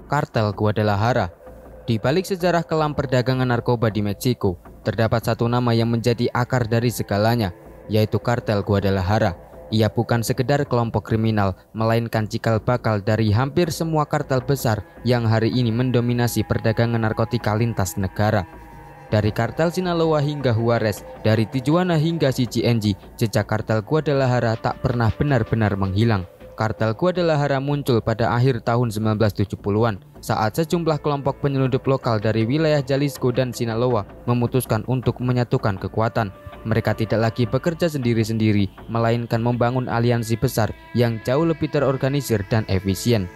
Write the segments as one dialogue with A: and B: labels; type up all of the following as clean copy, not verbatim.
A: Kartel Guadalajara. Di balik sejarah kelam perdagangan narkoba di Meksiko, terdapat satu nama yang menjadi akar dari segalanya, yaitu Kartel Guadalajara. Ia bukan sekedar kelompok kriminal, melainkan cikal bakal dari hampir semua kartel besar yang hari ini mendominasi perdagangan narkotika lintas negara. Dari kartel Sinaloa hingga Juarez, dari Tijuana hingga CCNG, jejak kartel Guadalajara tak pernah benar-benar menghilang. Kartel Guadalajara muncul pada akhir tahun 1970-an saat sejumlah kelompok penyelundup lokal dari wilayah Jalisco dan Sinaloa memutuskan untuk menyatukan kekuatan. Mereka tidak lagi bekerja sendiri-sendiri, melainkan membangun aliansi besar yang jauh lebih terorganisir dan efisien.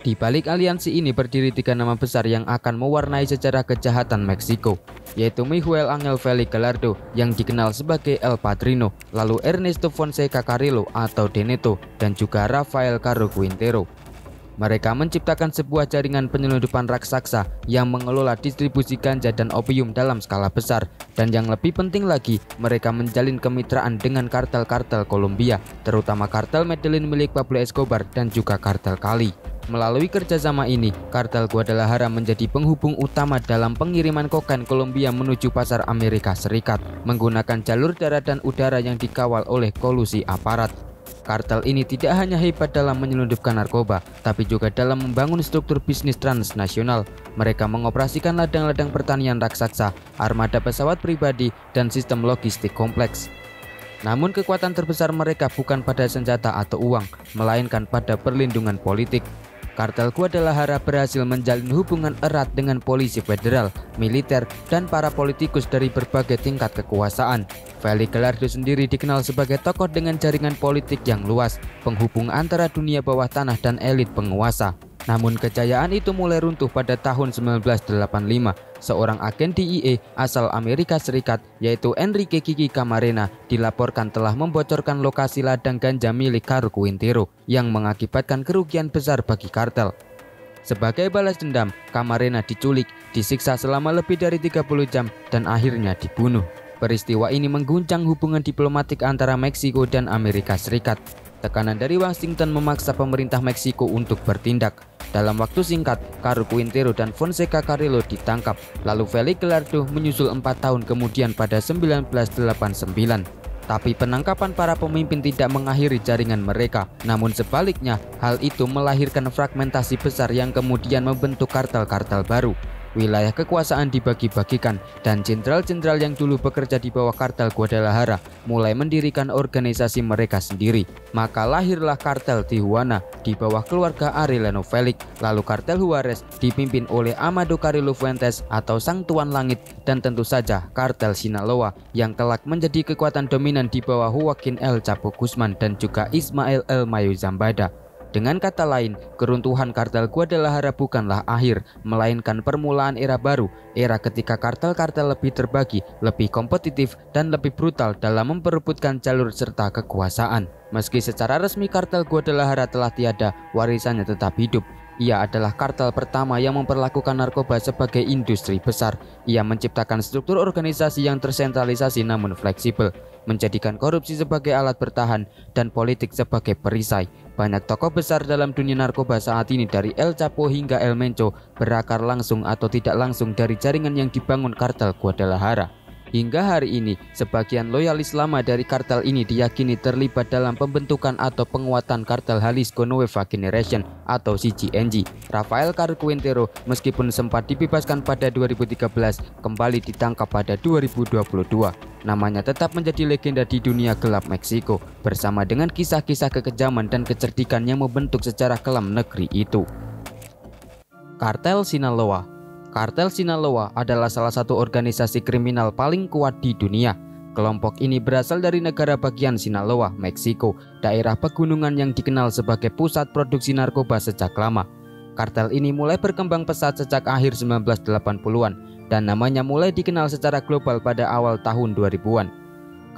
A: Di balik aliansi ini berdiri tiga nama besar yang akan mewarnai sejarah kejahatan Meksiko, yaitu Miguel Ángel Félix Gallardo yang dikenal sebagai El Padrino, lalu Ernesto Fonseca Carrillo atau Deneto, dan juga Rafael Caro Quintero. Mereka menciptakan sebuah jaringan penyelundupan raksasa yang mengelola distribusi ganja dan opium dalam skala besar. Dan yang lebih penting lagi, mereka menjalin kemitraan dengan kartel-kartel Kolombia, terutama kartel Medellin milik Pablo Escobar dan juga kartel Cali. Melalui kerjasama ini, kartel Guadalajara menjadi penghubung utama dalam pengiriman kokain Kolombia menuju pasar Amerika Serikat, menggunakan jalur darat dan udara yang dikawal oleh kolusi aparat. Kartel ini tidak hanya hebat dalam menyelundupkan narkoba, tapi juga dalam membangun struktur bisnis transnasional. Mereka mengoperasikan ladang-ladang pertanian raksasa, armada pesawat pribadi, dan sistem logistik kompleks. Namun kekuatan terbesar mereka bukan pada senjata atau uang, melainkan pada perlindungan politik. Kartel Guadalajara berhasil menjalin hubungan erat dengan polisi federal, militer, dan para politikus dari berbagai tingkat kekuasaan. Félix Gallardo sendiri dikenal sebagai tokoh dengan jaringan politik yang luas, penghubung antara dunia bawah tanah dan elit penguasa. Namun kejayaan itu mulai runtuh pada tahun 1985. Seorang agen DEA asal Amerika Serikat yaitu Enrique Kiki Camarena dilaporkan telah membocorkan lokasi ladang ganja milik Caro Quintero yang mengakibatkan kerugian besar bagi kartel. Sebagai balas dendam, Camarena diculik, disiksa selama lebih dari 30 jam dan akhirnya dibunuh. Peristiwa ini mengguncang hubungan diplomatik antara Meksiko dan Amerika Serikat. Tekanan dari Washington memaksa pemerintah Meksiko untuk bertindak. Dalam waktu singkat, Caro Quintero dan Fonseca Carrillo ditangkap, lalu Félix Gallardo menyusul 4 tahun kemudian pada 1989. Tapi penangkapan para pemimpin tidak mengakhiri jaringan mereka, namun sebaliknya, hal itu melahirkan fragmentasi besar yang kemudian membentuk kartel-kartel baru. Wilayah kekuasaan dibagi-bagikan dan jenderal-jenderal yang dulu bekerja di bawah kartel Guadalajara mulai mendirikan organisasi mereka sendiri. Maka lahirlah kartel Tijuana di bawah keluarga Arellano Félix, lalu kartel Juarez dipimpin oleh Amado Carrillo Fuentes atau Sang Tuan Langit, dan tentu saja kartel Sinaloa yang kelak menjadi kekuatan dominan di bawah Joaquín El Chapo Guzman dan juga Ismael El Mayo Zambada. Dengan kata lain, keruntuhan kartel Guadalajara bukanlah akhir, melainkan permulaan era baru, era ketika kartel-kartel lebih terbagi, lebih kompetitif, dan lebih brutal dalam memperebutkan jalur serta kekuasaan. Meski secara resmi kartel Guadalajara telah tiada, warisannya tetap hidup. Ia adalah kartel pertama yang memperlakukan narkoba sebagai industri besar. Ia menciptakan struktur organisasi yang tersentralisasi namun fleksibel, menjadikan korupsi sebagai alat bertahan dan politik sebagai perisai. Banyak tokoh besar dalam dunia narkoba saat ini dari El Chapo hingga El Mencho berakar langsung atau tidak langsung dari jaringan yang dibangun kartel Guadalajara. Hingga hari ini, sebagian loyalis lama dari kartel ini diyakini terlibat dalam pembentukan atau penguatan kartel Jalisco Nueva Generation atau CCNG. Rafael Caro Quintero meskipun sempat dibebaskan pada 2013, kembali ditangkap pada 2022. Namanya tetap menjadi legenda di dunia gelap Meksiko, bersama dengan kisah-kisah kekejaman dan kecerdikan yang membentuk sejarah kelam negeri itu. Kartel Sinaloa. Kartel Sinaloa adalah salah satu organisasi kriminal paling kuat di dunia. Kelompok ini berasal dari negara bagian Sinaloa, Meksiko, daerah pegunungan yang dikenal sebagai pusat produksi narkoba sejak lama. Kartel ini mulai berkembang pesat sejak akhir 1980-an dan namanya mulai dikenal secara global pada awal tahun 2000-an.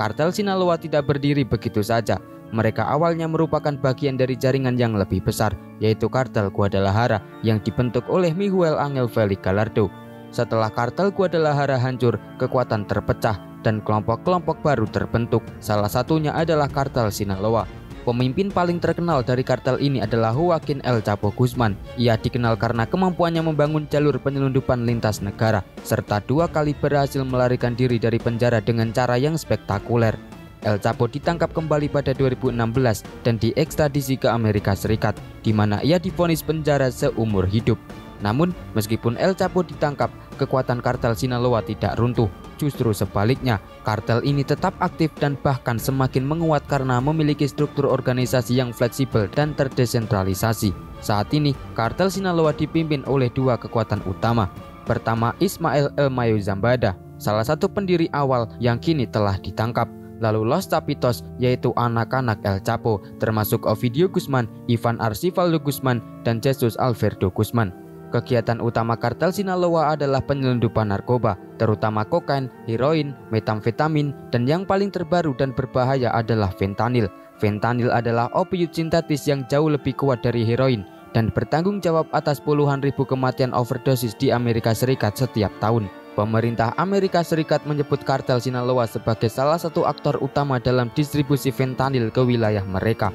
A: Kartel Sinaloa tidak berdiri begitu saja. Mereka awalnya merupakan bagian dari jaringan yang lebih besar, yaitu kartel Guadalajara yang dibentuk oleh Miguel Ángel Félix Gallardo. Setelah kartel Guadalajara hancur, kekuatan terpecah dan kelompok-kelompok baru terbentuk. Salah satunya adalah kartel Sinaloa. Pemimpin paling terkenal dari kartel ini adalah Joaquin El Chapo Guzman. Ia dikenal karena kemampuannya membangun jalur penyelundupan lintas negara, serta 2 kali berhasil melarikan diri dari penjara dengan cara yang spektakuler. El Chapo ditangkap kembali pada 2016 dan diekstradisi ke Amerika Serikat, di mana ia divonis penjara seumur hidup. Namun, meskipun El Chapo ditangkap, kekuatan kartel Sinaloa tidak runtuh. Justru sebaliknya, kartel ini tetap aktif dan bahkan semakin menguat karena memiliki struktur organisasi yang fleksibel dan terdesentralisasi. Saat ini, kartel Sinaloa dipimpin oleh 2 kekuatan utama. Pertama, Ismael El Mayo Zambada, salah satu pendiri awal yang kini telah ditangkap. Lalu Los Chapitos, yaitu anak-anak El Chapo, termasuk Ovidio Guzman, Ivan Archibaldo Guzman, dan Jesus Alfredo Guzman. Kegiatan utama kartel Sinaloa adalah penyelundupan narkoba, terutama kokain, heroin, metamfetamin, dan yang paling terbaru dan berbahaya adalah fentanyl. Fentanyl adalah opioid sintetis yang jauh lebih kuat dari heroin dan bertanggung jawab atas puluhan ribu kematian overdosis di Amerika Serikat setiap tahun. Pemerintah Amerika Serikat menyebut kartel Sinaloa sebagai salah satu aktor utama dalam distribusi fentanyl ke wilayah mereka.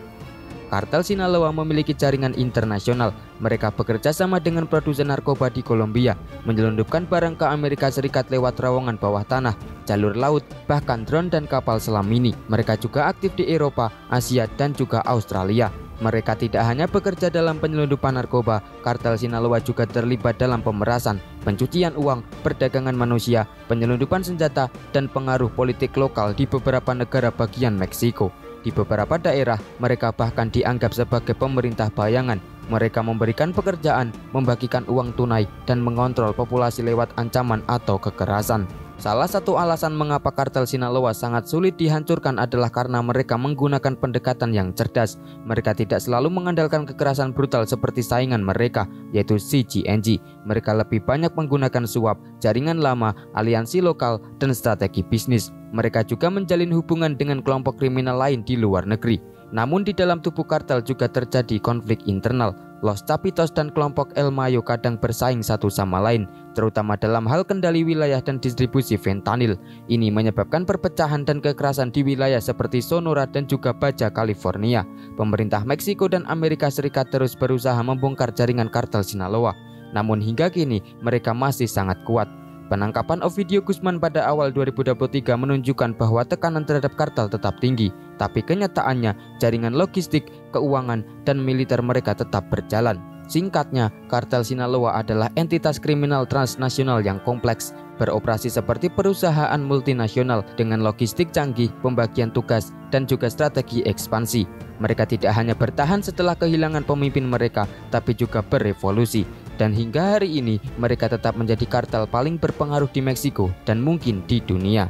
A: Kartel Sinaloa memiliki jaringan internasional. Mereka bekerja sama dengan produsen narkoba di Kolombia, menyelundupkan barang ke Amerika Serikat lewat terowongan bawah tanah, jalur laut, bahkan drone dan kapal selam mini. Mereka juga aktif di Eropa, Asia, dan juga Australia. Mereka tidak hanya bekerja dalam penyelundupan narkoba, kartel Sinaloa juga terlibat dalam pemerasan, pencucian uang, perdagangan manusia, penyelundupan senjata, dan pengaruh politik lokal di beberapa negara bagian Meksiko. Di beberapa daerah, mereka bahkan dianggap sebagai pemerintah bayangan. Mereka memberikan pekerjaan, membagikan uang tunai, dan mengontrol populasi lewat ancaman atau kekerasan. Salah satu alasan mengapa kartel Sinaloa sangat sulit dihancurkan adalah karena mereka menggunakan pendekatan yang cerdas. Mereka tidak selalu mengandalkan kekerasan brutal seperti saingan mereka, yaitu CGNG. Mereka lebih banyak menggunakan suap, jaringan lama, aliansi lokal, dan strategi bisnis. Mereka juga menjalin hubungan dengan kelompok kriminal lain di luar negeri. Namun di dalam tubuh kartel juga terjadi konflik internal. Los Chapitos dan kelompok El Mayo kadang bersaing satu sama lain, terutama dalam hal kendali wilayah dan distribusi fentanyl. Ini menyebabkan perpecahan dan kekerasan di wilayah seperti Sonora dan juga Baja California. Pemerintah Meksiko dan Amerika Serikat terus berusaha membongkar jaringan kartel Sinaloa. Namun hingga kini mereka masih sangat kuat. Penangkapan Ovidio Guzman pada awal 2023 menunjukkan bahwa tekanan terhadap kartel tetap tinggi, tapi kenyataannya jaringan logistik, keuangan, dan militer mereka tetap berjalan. Singkatnya, kartel Sinaloa adalah entitas kriminal transnasional yang kompleks, beroperasi seperti perusahaan multinasional dengan logistik canggih, pembagian tugas, dan juga strategi ekspansi. Mereka tidak hanya bertahan setelah kehilangan pemimpin mereka, tapi juga berevolusi. Dan hingga hari ini, mereka tetap menjadi kartel paling berpengaruh di Meksiko dan mungkin di dunia.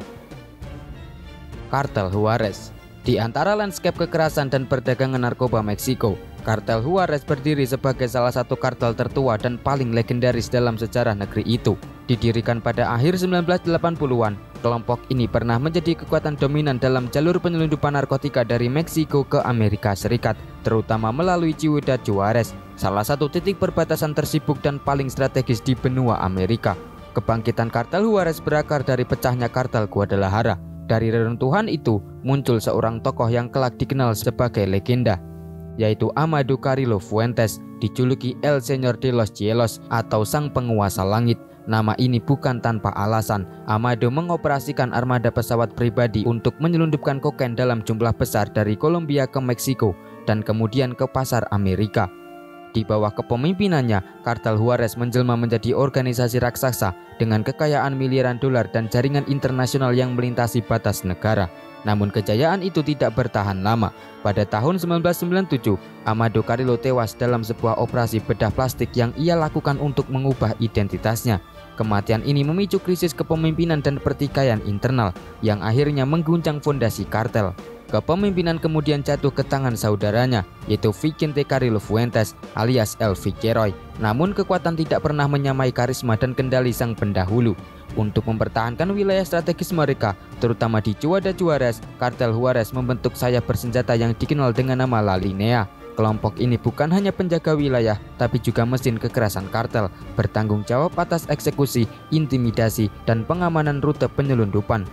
A: Kartel Juarez. Di antara lanskap kekerasan dan perdagangan narkoba Meksiko, kartel Juarez berdiri sebagai salah satu kartel tertua dan paling legendaris dalam sejarah negeri itu. Didirikan pada akhir 1980-an, kelompok ini pernah menjadi kekuatan dominan dalam jalur penyelundupan narkotika dari Meksiko ke Amerika Serikat, terutama melalui Ciudad Juarez, salah satu titik perbatasan tersibuk dan paling strategis di benua Amerika. Kebangkitan kartel Juarez berakar dari pecahnya kartel Guadalajara. Dari reruntuhan itu, muncul seorang tokoh yang kelak dikenal sebagai legenda, yaitu Amado Carrillo Fuentes, dijuluki El Señor de los Cielos atau Sang Penguasa Langit. Nama ini bukan tanpa alasan. Amado mengoperasikan armada pesawat pribadi untuk menyelundupkan kokain dalam jumlah besar dari Kolombia ke Meksiko dan kemudian ke pasar Amerika. Di bawah kepemimpinannya, kartel Juarez menjelma menjadi organisasi raksasa dengan kekayaan miliaran dolar dan jaringan internasional yang melintasi batas negara. Namun kejayaan itu tidak bertahan lama. Pada tahun 1997, Amado Carrillo tewas dalam sebuah operasi bedah plastik yang ia lakukan untuk mengubah identitasnya. Kematian ini memicu krisis kepemimpinan dan pertikaian internal yang akhirnya mengguncang fondasi kartel. Kepemimpinan kemudian jatuh ke tangan saudaranya, yaitu Vicente Carrillo Fuentes alias El Viceroy. Namun kekuatan tidak pernah menyamai karisma dan kendali sang pendahulu. Untuk mempertahankan wilayah strategis mereka, terutama di Ciudad Juarez, kartel Juarez membentuk sayap bersenjata yang dikenal dengan nama La Linea. Kelompok ini bukan hanya penjaga wilayah, tapi juga mesin kekerasan kartel, bertanggung jawab atas eksekusi, intimidasi, dan pengamanan rute penyelundupan.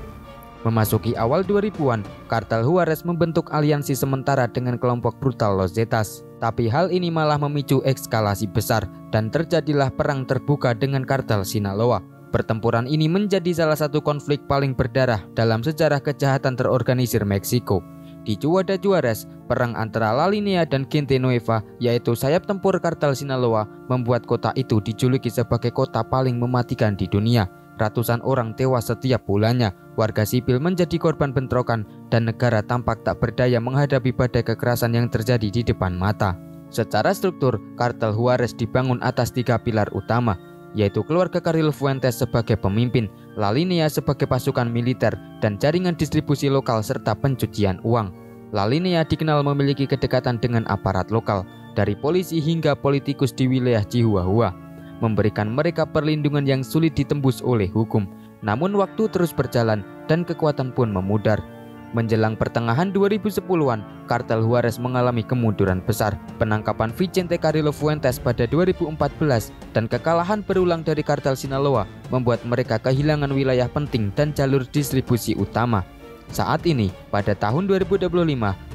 A: Memasuki awal 2000-an, kartel Juarez membentuk aliansi sementara dengan kelompok brutal Los Zetas. Tapi hal ini malah memicu eskalasi besar dan terjadilah perang terbuka dengan kartel Sinaloa. Pertempuran ini menjadi salah satu konflik paling berdarah dalam sejarah kejahatan terorganisir Meksiko. Di Ciudad Juarez, perang antara La Línea dan Gente Nueva, yaitu sayap tempur kartel Sinaloa, membuat kota itu dijuluki sebagai kota paling mematikan di dunia. Ratusan orang tewas setiap bulannya, warga sipil menjadi korban bentrokan, dan negara tampak tak berdaya menghadapi badai kekerasan yang terjadi di depan mata. Secara struktur, kartel Juarez dibangun atas 3 pilar utama, yaitu keluarga Carril Fuentes sebagai pemimpin, La Línea sebagai pasukan militer, dan jaringan distribusi lokal serta pencucian uang. La Línea dikenal memiliki kedekatan dengan aparat lokal, dari polisi hingga politikus di wilayah Chihuahua, memberikan mereka perlindungan yang sulit ditembus oleh hukum. Namun waktu terus berjalan dan kekuatan pun memudar. Menjelang pertengahan 2010-an, kartel Juarez mengalami kemunduran besar. Penangkapan Vicente Carril Fuentes pada 2014 dan kekalahan berulang dari kartel Sinaloa membuat mereka kehilangan wilayah penting dan jalur distribusi utama. Saat ini, pada tahun 2025,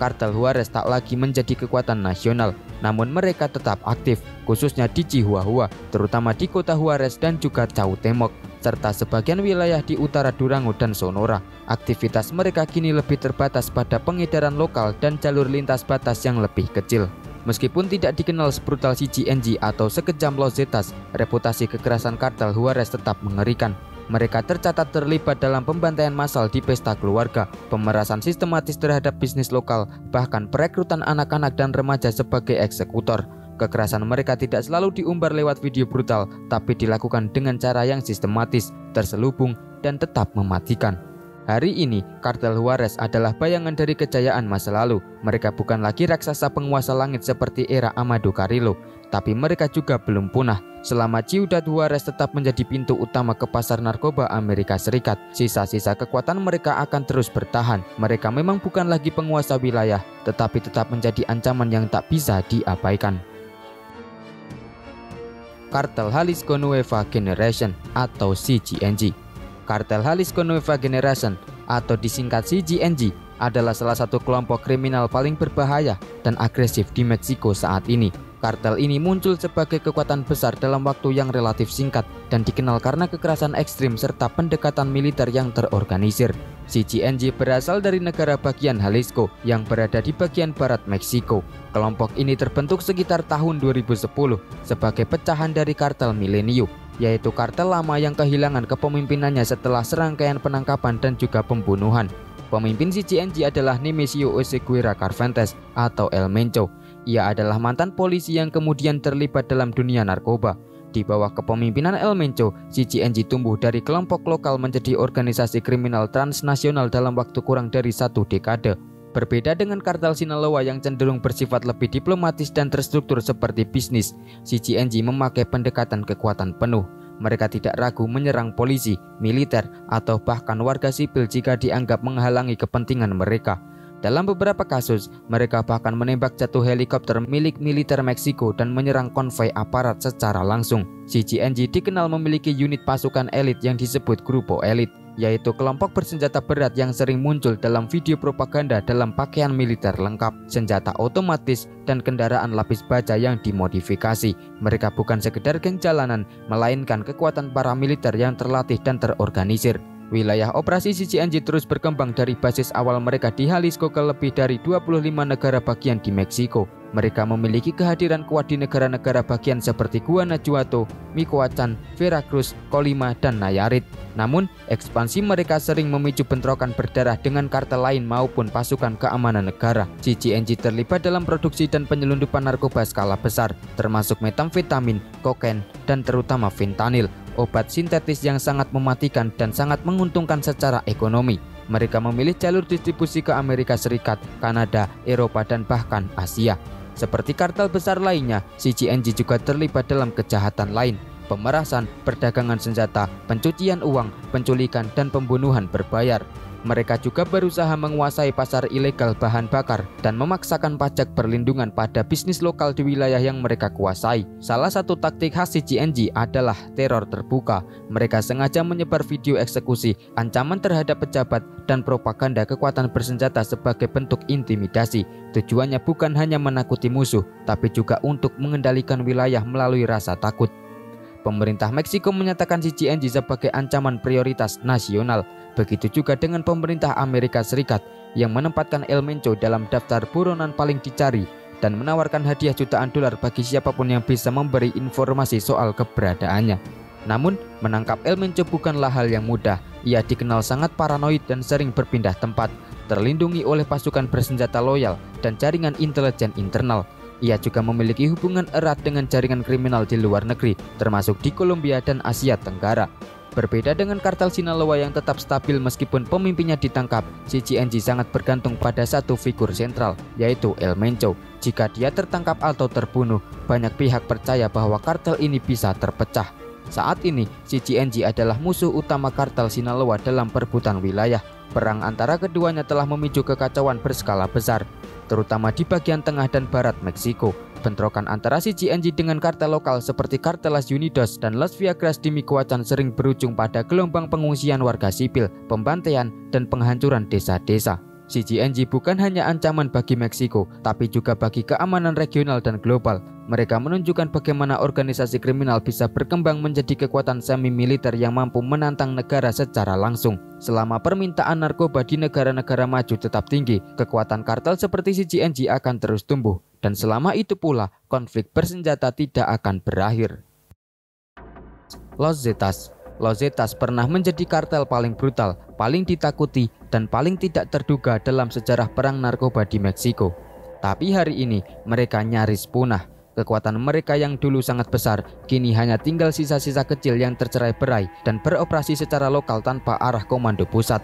A: kartel Juarez tak lagi menjadi kekuatan nasional, namun mereka tetap aktif, khususnya di Chihuahua, terutama di kota Juarez dan juga Cuauhtémoc, serta sebagian wilayah di utara Durango dan Sonora. Aktivitas mereka kini lebih terbatas pada pengedaran lokal dan jalur lintas batas yang lebih kecil. Meskipun tidak dikenal sebrutal CGNG atau sekejam Los Zetas, reputasi kekerasan kartel Juarez tetap mengerikan. Mereka tercatat terlibat dalam pembantaian massal di pesta keluarga, pemerasan sistematis terhadap bisnis lokal, bahkan perekrutan anak-anak dan remaja sebagai eksekutor. Kekerasan mereka tidak selalu diumbar lewat video brutal, tapi dilakukan dengan cara yang sistematis, terselubung, dan tetap mematikan. Hari ini, kartel Juarez adalah bayangan dari kejayaan masa lalu. Mereka bukan lagi raksasa penguasa langit seperti era Amado Carrillo, tapi mereka juga belum punah. Selama Ciudad Juarez tetap menjadi pintu utama ke pasar narkoba Amerika Serikat, sisa-sisa kekuatan mereka akan terus bertahan. Mereka memang bukan lagi penguasa wilayah, tetapi tetap menjadi ancaman yang tak bisa diabaikan. Kartel Jalisco Nueva Generation atau CGNG. Kartel Jalisco Nueva Generation atau disingkat CGNG adalah salah satu kelompok kriminal paling berbahaya dan agresif di Meksiko saat ini. Kartel ini muncul sebagai kekuatan besar dalam waktu yang relatif singkat dan dikenal karena kekerasan ekstrim serta pendekatan militer yang terorganisir. CGNG berasal dari negara bagian Jalisco yang berada di bagian barat Meksiko. Kelompok ini terbentuk sekitar tahun 2010 sebagai pecahan dari kartel Milenio, yaitu kartel lama yang kehilangan kepemimpinannya setelah serangkaian penangkapan dan juga pembunuhan. Pemimpin CGNG adalah Nemesio Oseguera Carventes atau El Mencho. Ia adalah mantan polisi yang kemudian terlibat dalam dunia narkoba. Di bawah kepemimpinan El Mencho, CGNG tumbuh dari kelompok lokal menjadi organisasi kriminal transnasional dalam waktu kurang dari 1 dekade. Berbeda dengan kartel Sinaloa yang cenderung bersifat lebih diplomatis dan terstruktur seperti bisnis, CGNG memakai pendekatan kekuatan penuh. Mereka tidak ragu menyerang polisi, militer, atau bahkan warga sipil jika dianggap menghalangi kepentingan mereka. Dalam beberapa kasus, mereka bahkan menembak jatuh helikopter milik militer Meksiko dan menyerang konvoi aparat secara langsung. CGNG dikenal memiliki unit pasukan elit yang disebut Grupo Elit, yaitu kelompok bersenjata berat yang sering muncul dalam video propaganda dalam pakaian militer lengkap, senjata otomatis, dan kendaraan lapis baja yang dimodifikasi. Mereka bukan sekedar geng jalanan, melainkan kekuatan paramiliter yang terlatih dan terorganisir. Wilayah operasi CGNG terus berkembang dari basis awal mereka di Jalisco ke lebih dari 25 negara bagian di Meksiko. Mereka memiliki kehadiran kuat di negara-negara bagian seperti Guanajuato, Michoacán, Veracruz, Colima, dan Nayarit. Namun, ekspansi mereka sering memicu bentrokan berdarah dengan kartel lain maupun pasukan keamanan negara. CGNG terlibat dalam produksi dan penyelundupan narkoba skala besar, termasuk metamfetamin, kokain, dan terutama fentanyl, obat sintetis yang sangat mematikan dan sangat menguntungkan secara ekonomi. Mereka memilih jalur distribusi ke Amerika Serikat, Kanada, Eropa, dan bahkan Asia. Seperti kartel besar lainnya, CGNG juga terlibat dalam kejahatan lain, pemerasan, perdagangan senjata, pencucian uang, penculikan, dan pembunuhan berbayar. mereka juga berusaha menguasai pasar ilegal bahan bakar dan memaksakan pajak perlindungan pada bisnis lokal di wilayah yang mereka kuasai. Salah satu taktik khas CGNG adalah teror terbuka. Mereka sengaja menyebar video eksekusi, ancaman terhadap pejabat, dan propaganda kekuatan bersenjata sebagai bentuk intimidasi. Tujuannya bukan hanya menakuti musuh, tapi juga untuk mengendalikan wilayah melalui rasa takut. Pemerintah Meksiko menyatakan CGNG sebagai ancaman prioritas nasional. Begitu juga dengan pemerintah Amerika Serikat yang menempatkan El Mencho dalam daftar buronan paling dicari dan menawarkan hadiah jutaan dolar bagi siapapun yang bisa memberi informasi soal keberadaannya. Namun, menangkap El Mencho bukanlah hal yang mudah. Ia dikenal sangat paranoid dan sering berpindah tempat, terlindungi oleh pasukan bersenjata loyal dan jaringan intelijen internal. Ia juga memiliki hubungan erat dengan jaringan kriminal di luar negeri, termasuk di Kolombia dan Asia Tenggara. Berbeda dengan kartel Sinaloa yang tetap stabil meskipun pemimpinnya ditangkap, CGNG sangat bergantung pada satu figur sentral, yaitu El Mencho. Jika dia tertangkap atau terbunuh, banyak pihak percaya bahwa kartel ini bisa terpecah. Saat ini, CGNG adalah musuh utama kartel Sinaloa dalam perebutan wilayah. Perang antara keduanya telah memicu kekacauan berskala besar, terutama di bagian tengah dan barat Meksiko. Bentrokan antara CGNG dengan kartel lokal seperti kartel Las Unidos dan Las Viagras di Michoacán sering berujung pada gelombang pengungsian warga sipil, pembantaian, dan penghancuran desa-desa. CGNG bukan hanya ancaman bagi Meksiko, tapi juga bagi keamanan regional dan global. Mereka menunjukkan bagaimana organisasi kriminal bisa berkembang menjadi kekuatan semi-militer yang mampu menantang negara secara langsung. Selama permintaan narkoba di negara-negara maju tetap tinggi, kekuatan kartel seperti CGNG akan terus tumbuh. Dan selama itu pula, konflik bersenjata tidak akan berakhir. Los Zetas pernah menjadi kartel paling brutal, paling ditakuti, dan paling tidak terduga dalam sejarah perang narkoba di Meksiko. Tapi hari ini, mereka nyaris punah. Kekuatan mereka yang dulu sangat besar, kini hanya tinggal sisa-sisa kecil yang tercerai-berai dan beroperasi secara lokal tanpa arah komando pusat.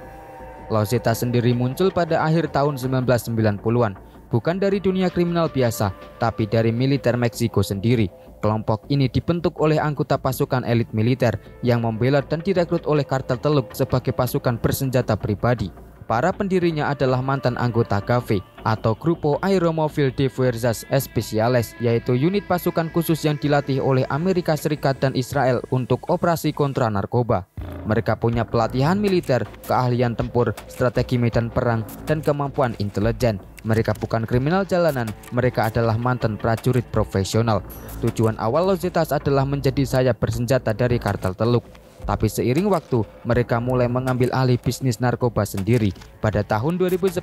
A: Los Zetas sendiri muncul pada akhir tahun 1990-an, bukan dari dunia kriminal biasa, tapi dari militer Meksiko sendiri. Kelompok ini dibentuk oleh anggota pasukan elit militer yang membela dan direkrut oleh kartel Teluk sebagai pasukan bersenjata pribadi. Para pendirinya adalah mantan anggota GAFE atau Grupo Aeromóvil de Fuerzas Especiales, yaitu unit pasukan khusus yang dilatih oleh Amerika Serikat dan Israel untuk operasi kontra narkoba. Mereka punya pelatihan militer, keahlian tempur, strategi medan perang, dan kemampuan intelijen. Mereka bukan kriminal jalanan, mereka adalah mantan prajurit profesional. Tujuan awal Los Zetas adalah menjadi sayap bersenjata dari kartel Teluk. Tapi seiring waktu, mereka mulai mengambil alih bisnis narkoba sendiri. Pada tahun 2010,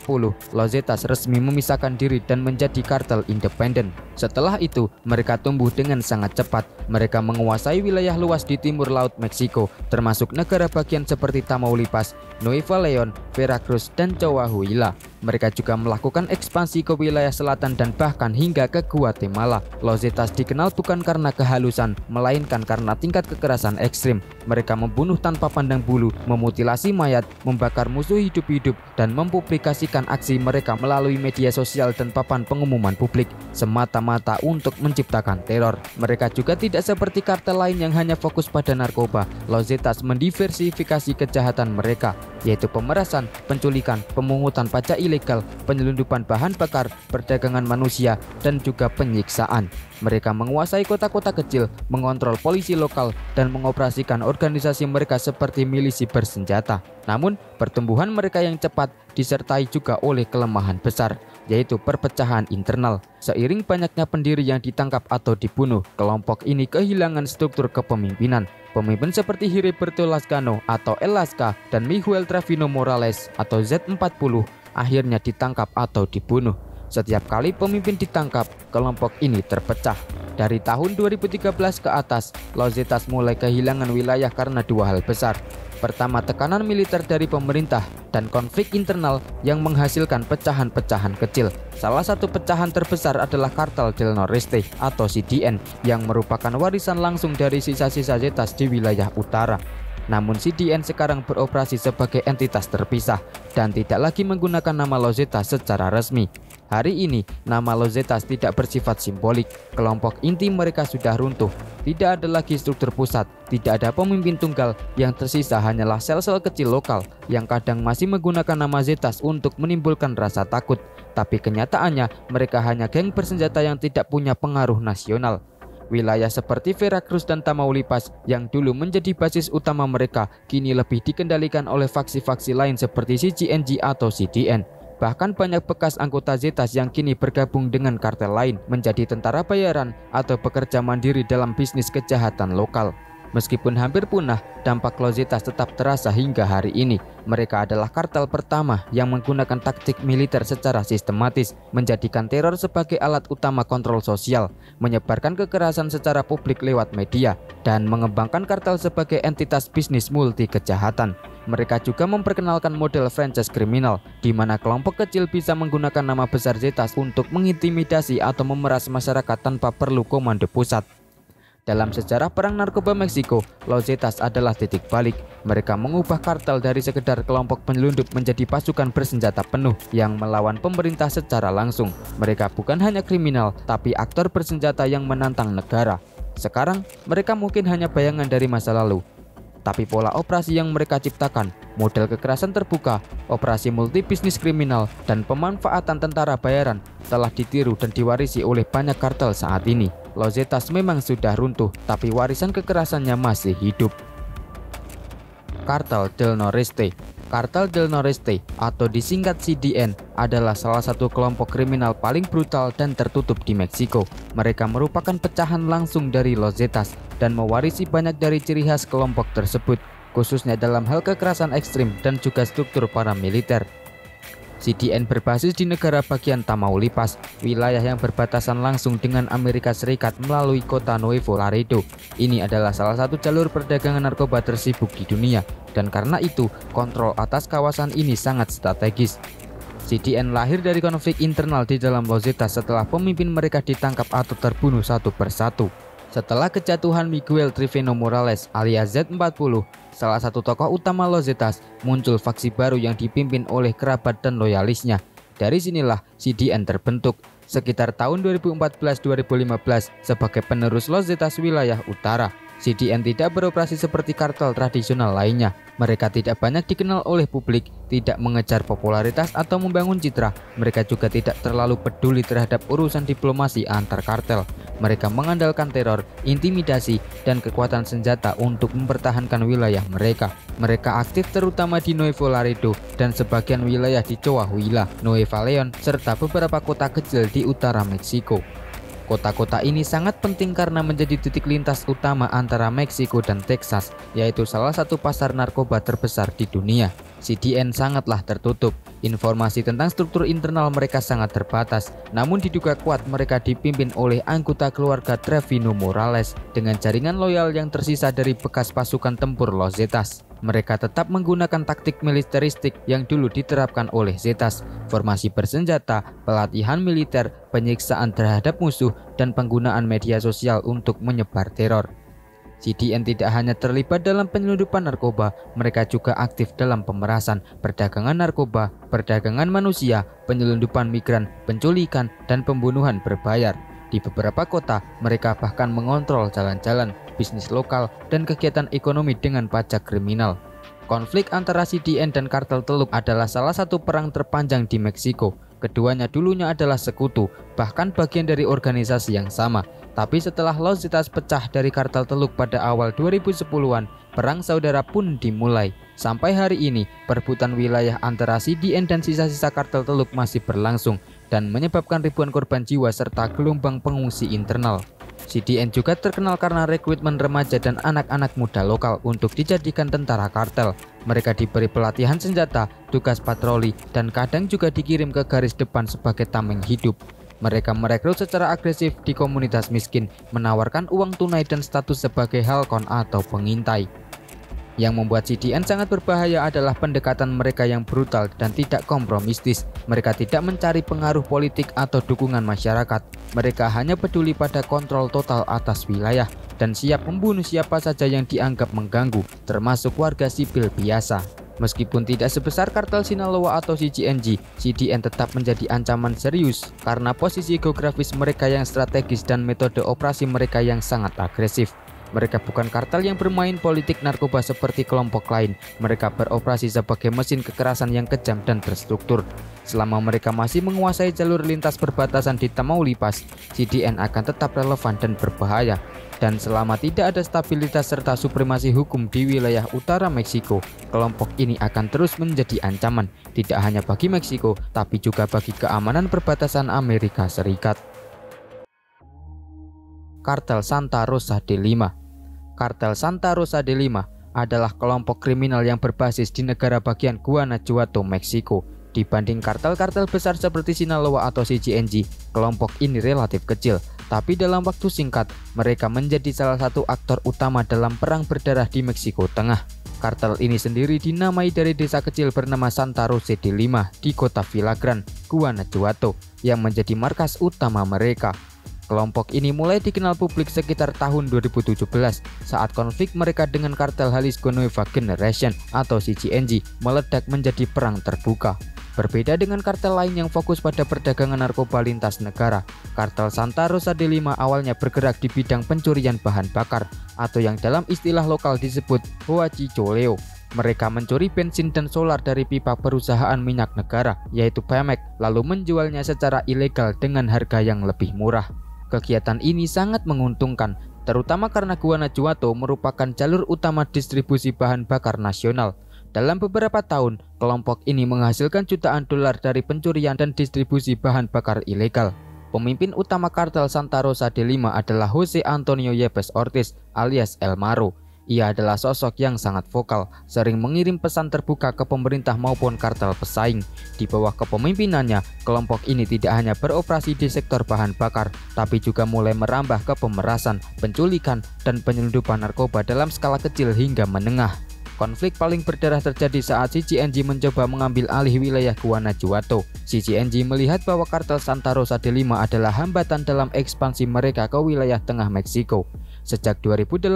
A: Los Zetas resmi memisahkan diri dan menjadi kartel independen. Setelah itu, mereka tumbuh dengan sangat cepat. Mereka menguasai wilayah luas di timur laut Meksiko, termasuk negara bagian seperti Tamaulipas, Nuevo León, Veracruz, dan Coahuila. Mereka juga melakukan ekspansi ke wilayah selatan dan bahkan hingga ke Guatemala. Los Zetas dikenal bukan karena kehalusan, melainkan karena tingkat kekerasan ekstrim. Mereka membunuh tanpa pandang bulu, memutilasi mayat, membakar musuh hidup-hidup, dan mempublikasikan aksi mereka melalui media sosial dan papan pengumuman publik, semata-mata untuk menciptakan teror. Mereka juga tidak seperti kartel lain yang hanya fokus pada narkoba. Los Zetas mendiversifikasi kejahatan mereka, yaitu pemerasan, penculikan, pemungutan pajak ilegal, penyelundupan bahan bakar, perdagangan manusia, dan juga penyiksaan. Mereka menguasai kota-kota kecil, mengontrol polisi lokal, dan mengoperasikan organisasi mereka seperti milisi bersenjata. Namun, pertumbuhan mereka yang cepat disertai juga oleh kelemahan besar, yaitu perpecahan internal. Seiring banyaknya pendiri yang ditangkap atau dibunuh, kelompok ini kehilangan struktur kepemimpinan. Pemimpin seperti Heriberto Lascano atau El Lasca dan Miguel Trevino Morales atau Z40 akhirnya ditangkap atau dibunuh. Setiap kali pemimpin ditangkap, kelompok ini terpecah. Dari tahun 2013 ke atas, Los Zetas mulai kehilangan wilayah karena dua hal besar. Pertama, tekanan militer dari pemerintah dan konflik internal yang menghasilkan pecahan-pecahan kecil. Salah satu pecahan terbesar adalah Kartel del Noreste atau CDN yang merupakan warisan langsung dari sisa-sisa Zetas di wilayah utara. Namun CDN sekarang beroperasi sebagai entitas terpisah dan tidak lagi menggunakan nama Lozetas secara resmi. Hari ini, nama Lozetas tidak bersifat simbolik. Kelompok inti mereka sudah runtuh. Tidak ada lagi struktur pusat, tidak ada pemimpin tunggal, yang tersisa hanyalah sel-sel kecil lokal yang kadang masih menggunakan nama Zetas untuk menimbulkan rasa takut. Tapi kenyataannya, mereka hanya geng bersenjata yang tidak punya pengaruh nasional. Wilayah seperti Veracruz dan Tamaulipas yang dulu menjadi basis utama mereka, kini lebih dikendalikan oleh faksi-faksi lain seperti CGNG atau CDN. Bahkan banyak bekas anggota Zetas yang kini bergabung dengan kartel lain menjadi tentara bayaran atau pekerja mandiri dalam bisnis kejahatan lokal. Meskipun hampir punah, dampak Lozetas tetap terasa hingga hari ini. Mereka adalah kartel pertama yang menggunakan taktik militer secara sistematis, menjadikan teror sebagai alat utama kontrol sosial, menyebarkan kekerasan secara publik lewat media, dan mengembangkan kartel sebagai entitas bisnis multi kejahatan. Mereka juga memperkenalkan model franchise kriminal, di mana kelompok kecil bisa menggunakan nama besar Zetas untuk mengintimidasi atau memeras masyarakat tanpa perlu komando pusat. Dalam sejarah perang narkoba Meksiko, Lozetas adalah titik balik. Mereka mengubah kartel dari sekedar kelompok penyelundup menjadi pasukan bersenjata penuh yang melawan pemerintah secara langsung. Mereka bukan hanya kriminal, tapi aktor bersenjata yang menantang negara. Sekarang, mereka mungkin hanya bayangan dari masa lalu. Tapi pola operasi yang mereka ciptakan, model kekerasan terbuka, operasi multibisnis kriminal, dan pemanfaatan tentara bayaran telah ditiru dan diwarisi oleh banyak kartel saat ini. Lozetas memang sudah runtuh, tapi warisan kekerasannya masih hidup. Kartel del Noreste. Kartel del Noreste atau disingkat CDN adalah salah satu kelompok kriminal paling brutal dan tertutup di Meksiko. Mereka merupakan pecahan langsung dari Lozetas dan mewarisi banyak dari ciri khas kelompok tersebut, khususnya dalam hal kekerasan ekstrim dan juga struktur paramiliter. CDN berbasis di negara bagian Tamaulipas, wilayah yang berbatasan langsung dengan Amerika Serikat melalui kota Nuevo Laredo. Ini adalah salah satu jalur perdagangan narkoba tersibuk di dunia, dan karena itu kontrol atas kawasan ini sangat strategis. CDN lahir dari konflik internal di dalam Lozetas setelah pemimpin mereka ditangkap atau terbunuh satu persatu. Setelah kejatuhan Miguel Trevino Morales alias Z40, salah satu tokoh utama Lozetas, muncul faksi baru yang dipimpin oleh kerabat dan loyalisnya. Dari sinilah CDN terbentuk sekitar tahun 2014-2015 sebagai penerus Lozetas wilayah utara. CDN tidak beroperasi seperti kartel tradisional lainnya. Mereka tidak banyak dikenal oleh publik, tidak mengejar popularitas atau membangun citra. Mereka juga tidak terlalu peduli terhadap urusan diplomasi antar kartel. Mereka mengandalkan teror, intimidasi, dan kekuatan senjata untuk mempertahankan wilayah mereka. Mereka aktif terutama di Nuevo Laredo dan sebagian wilayah di Coahuila, Nueva León, serta beberapa kota kecil di utara Meksiko. Kota-kota ini sangat penting karena menjadi titik lintas utama antara Meksiko dan Texas, yaitu salah satu pasar narkoba terbesar di dunia. CDN sangatlah tertutup. Informasi tentang struktur internal mereka sangat terbatas, namun diduga kuat mereka dipimpin oleh anggota keluarga Trevino Morales dengan jaringan loyal yang tersisa dari bekas pasukan tempur Lozetas. Mereka tetap menggunakan taktik militeristik yang dulu diterapkan oleh Zetas, formasi bersenjata, pelatihan militer, penyiksaan terhadap musuh, dan penggunaan media sosial untuk menyebar teror. CDN tidak hanya terlibat dalam penyelundupan narkoba, mereka juga aktif dalam pemerasan, perdagangan narkoba, perdagangan manusia, penyelundupan migran, penculikan, dan pembunuhan berbayar. Di beberapa kota, mereka bahkan mengontrol jalan-jalan, bisnis lokal, dan kegiatan ekonomi dengan pajak kriminal. Konflik antara CDN dan kartel Teluk adalah salah satu perang terpanjang di Meksiko. Keduanya dulunya adalah sekutu, bahkan bagian dari organisasi yang sama. Tapi setelah Lozetas pecah dari kartel Teluk pada awal 2010-an, perang saudara pun dimulai. Sampai hari ini, perebutan wilayah antara CDN dan sisa-sisa kartel Teluk masih berlangsung dan menyebabkan ribuan korban jiwa serta gelombang pengungsi internal. CDN juga terkenal karena rekrutmen remaja dan anak-anak muda lokal untuk dijadikan tentara kartel. Mereka diberi pelatihan senjata, tugas patroli, dan kadang juga dikirim ke garis depan sebagai tameng hidup. Mereka merekrut secara agresif di komunitas miskin, menawarkan uang tunai dan status sebagai halcon atau pengintai. Yang membuat CDN sangat berbahaya adalah pendekatan mereka yang brutal dan tidak kompromistis. Mereka tidak mencari pengaruh politik atau dukungan masyarakat. Mereka hanya peduli pada kontrol total atas wilayah. dan siap membunuh siapa saja yang dianggap mengganggu, termasuk warga sipil biasa. Meskipun tidak sebesar kartel Sinaloa atau CGNG, CDN tetap menjadi ancaman serius karena posisi geografis mereka yang strategis dan metode operasi mereka yang sangat agresif. Mereka bukan kartel yang bermain politik narkoba seperti kelompok lain. Mereka beroperasi sebagai mesin kekerasan yang kejam dan terstruktur. Selama mereka masih menguasai jalur lintas perbatasan di Tamaulipas, CDN akan tetap relevan dan berbahaya. Dan selama tidak ada stabilitas serta supremasi hukum di wilayah utara Meksiko, kelompok ini akan terus menjadi ancaman, tidak hanya bagi Meksiko, tapi juga bagi keamanan perbatasan Amerika Serikat. Kartel Santa Rosa de Lima. Kartel Santa Rosa de Lima adalah kelompok kriminal yang berbasis di negara bagian Guanajuato, Meksiko. Dibanding kartel-kartel besar seperti Sinaloa atau CGNG, kelompok ini relatif kecil. Tapi dalam waktu singkat, mereka menjadi salah satu aktor utama dalam perang berdarah di Meksiko Tengah. Kartel ini sendiri dinamai dari desa kecil bernama Santa Rosa de Lima di kota Villagrán, Guanajuato, yang menjadi markas utama mereka. Kelompok ini mulai dikenal publik sekitar tahun 2017 saat konflik mereka dengan kartel Jalisco Nueva Generation atau CGNG meledak menjadi perang terbuka. Berbeda dengan kartel lain yang fokus pada perdagangan narkoba lintas negara, kartel Santa Rosa de Lima awalnya bergerak di bidang pencurian bahan bakar atau yang dalam istilah lokal disebut huachicoleo. Mereka mencuri bensin dan solar dari pipa perusahaan minyak negara yaitu Pemex lalu menjualnya secara ilegal dengan harga yang lebih murah. Kegiatan ini sangat menguntungkan, terutama karena Guanajuato merupakan jalur utama distribusi bahan bakar nasional. Dalam beberapa tahun, kelompok ini menghasilkan jutaan dolar dari pencurian dan distribusi bahan bakar ilegal. Pemimpin utama kartel Santa Rosa de Lima adalah Jose Antonio Yepes Ortiz alias El Maro. Ia adalah sosok yang sangat vokal, sering mengirim pesan terbuka ke pemerintah maupun kartel pesaing. Di bawah kepemimpinannya, kelompok ini tidak hanya beroperasi di sektor bahan bakar, tapi juga mulai merambah ke pemerasan, penculikan, dan penyelundupan narkoba dalam skala kecil hingga menengah. Konflik paling berdarah terjadi saat CGNG mencoba mengambil alih wilayah Guanajuato. CGNG melihat bahwa kartel Santa Rosa de Lima adalah hambatan dalam ekspansi mereka ke wilayah tengah Meksiko. Sejak 2018,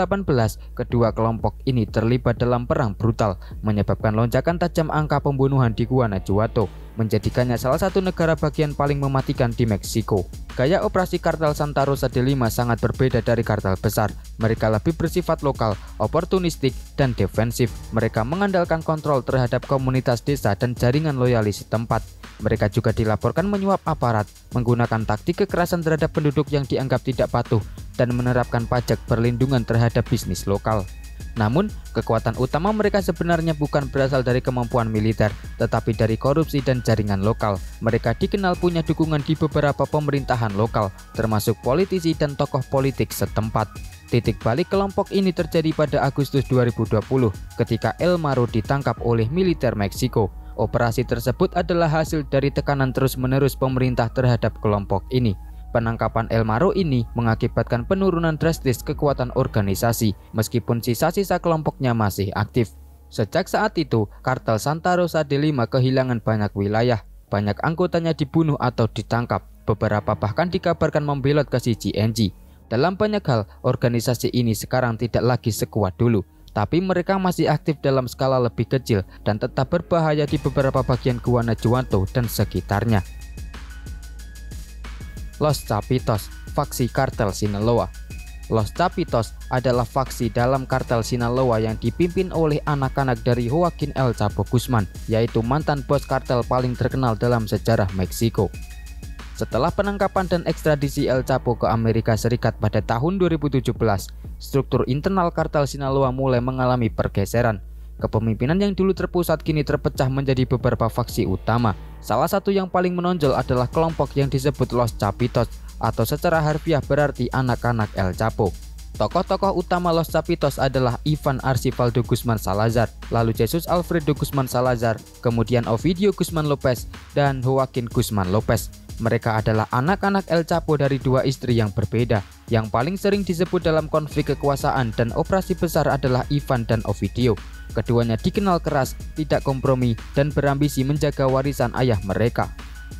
A: kedua kelompok ini terlibat dalam perang brutal, menyebabkan lonjakan tajam angka pembunuhan di Guanajuato, menjadikannya salah satu negara bagian paling mematikan di Meksiko. Gaya operasi kartel Santa Rosa de Lima sangat berbeda dari kartel besar. Mereka lebih bersifat lokal, oportunistik, dan defensif. Mereka mengandalkan kontrol terhadap komunitas desa dan jaringan loyalis setempat. Mereka juga dilaporkan menyuap aparat, menggunakan taktik kekerasan terhadap penduduk yang dianggap tidak patuh, dan menerapkan pajak perlindungan terhadap bisnis lokal. Namun, kekuatan utama mereka sebenarnya bukan berasal dari kemampuan militer, tetapi dari korupsi dan jaringan lokal. Mereka dikenal punya dukungan di beberapa pemerintahan lokal, termasuk politisi dan tokoh politik setempat. Titik balik kelompok ini terjadi pada Agustus 2020 ketika El Maro ditangkap oleh militer Meksiko. Operasi tersebut adalah hasil dari tekanan terus-menerus pemerintah terhadap kelompok ini. Penangkapan El Maro ini mengakibatkan penurunan drastis kekuatan organisasi, meskipun sisa-sisa kelompoknya masih aktif. Sejak saat itu, kartel Santa Rosa de Lima kehilangan banyak wilayah, banyak anggotanya dibunuh atau ditangkap, beberapa bahkan dikabarkan membelot ke CGNG. Dalam banyak hal, organisasi ini sekarang tidak lagi sekuat dulu, tapi mereka masih aktif dalam skala lebih kecil dan tetap berbahaya di beberapa bagian Guanajuato dan sekitarnya. Los Chapitos, faksi kartel Sinaloa. Los Chapitos adalah faksi dalam kartel Sinaloa yang dipimpin oleh anak-anak dari Joaquin El Chapo Guzman, yaitu mantan bos kartel paling terkenal dalam sejarah Meksiko. Setelah penangkapan dan ekstradisi El Chapo ke Amerika Serikat pada tahun 2017, struktur internal kartel Sinaloa mulai mengalami pergeseran. Kepemimpinan yang dulu terpusat kini terpecah menjadi beberapa faksi utama. Salah satu yang paling menonjol adalah kelompok yang disebut Los Chapitos, atau secara harfiah berarti anak-anak El Chapo. Tokoh-tokoh utama Los Chapitos adalah Ivan Archibaldo Guzman Salazar, lalu Jesus Alfredo Guzman Salazar, kemudian Ovidio Guzman Lopez, dan Joaquin Guzman Lopez. Mereka adalah anak-anak El Chapo dari dua istri yang berbeda. Yang paling sering disebut dalam konflik kekuasaan dan operasi besar adalah Ivan dan Ovidio. Keduanya dikenal keras, tidak kompromi, dan berambisi menjaga warisan ayah mereka.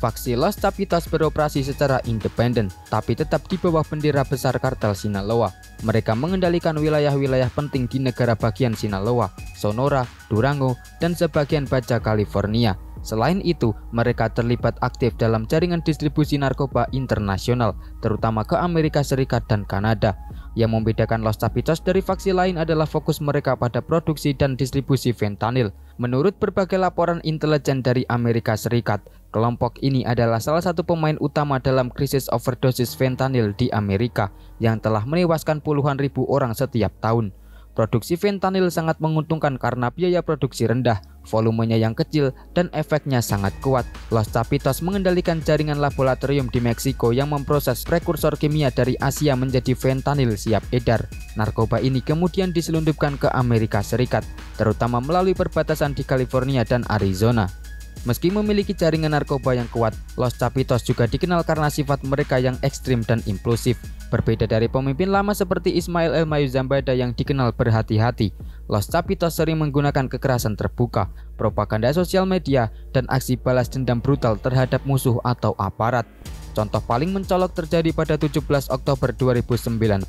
A: Faksi Los Chapitos beroperasi secara independen, tapi tetap di bawah bendera besar kartel Sinaloa. Mereka mengendalikan wilayah-wilayah penting di negara bagian Sinaloa, Sonora, Durango, dan sebagian Baja California. Selain itu, mereka terlibat aktif dalam jaringan distribusi narkoba internasional, terutama ke Amerika Serikat dan Kanada. Yang membedakan Los Chapitos dari faksi lain adalah fokus mereka pada produksi dan distribusi fentanyl. Menurut berbagai laporan intelijen dari Amerika Serikat, kelompok ini adalah salah satu pemain utama dalam krisis overdosis fentanyl di Amerika yang telah menewaskan puluhan ribu orang setiap tahun. Produksi fentanyl sangat menguntungkan karena biaya produksi rendah, volumenya yang kecil, dan efeknya sangat kuat. Los Chapitos mengendalikan jaringan laboratorium di Meksiko yang memproses prekursor kimia dari Asia menjadi fentanyl siap edar. Narkoba ini kemudian diselundupkan ke Amerika Serikat, terutama melalui perbatasan di California dan Arizona. Meski memiliki jaringan narkoba yang kuat, Los Chapitos juga dikenal karena sifat mereka yang ekstrim dan impulsif. Berbeda dari pemimpin lama seperti Ismael El Mayo Zambada yang dikenal berhati-hati, Los Chapitos sering menggunakan kekerasan terbuka, propaganda sosial media, dan aksi balas dendam brutal terhadap musuh atau aparat. Contoh paling mencolok terjadi pada 17 Oktober 2019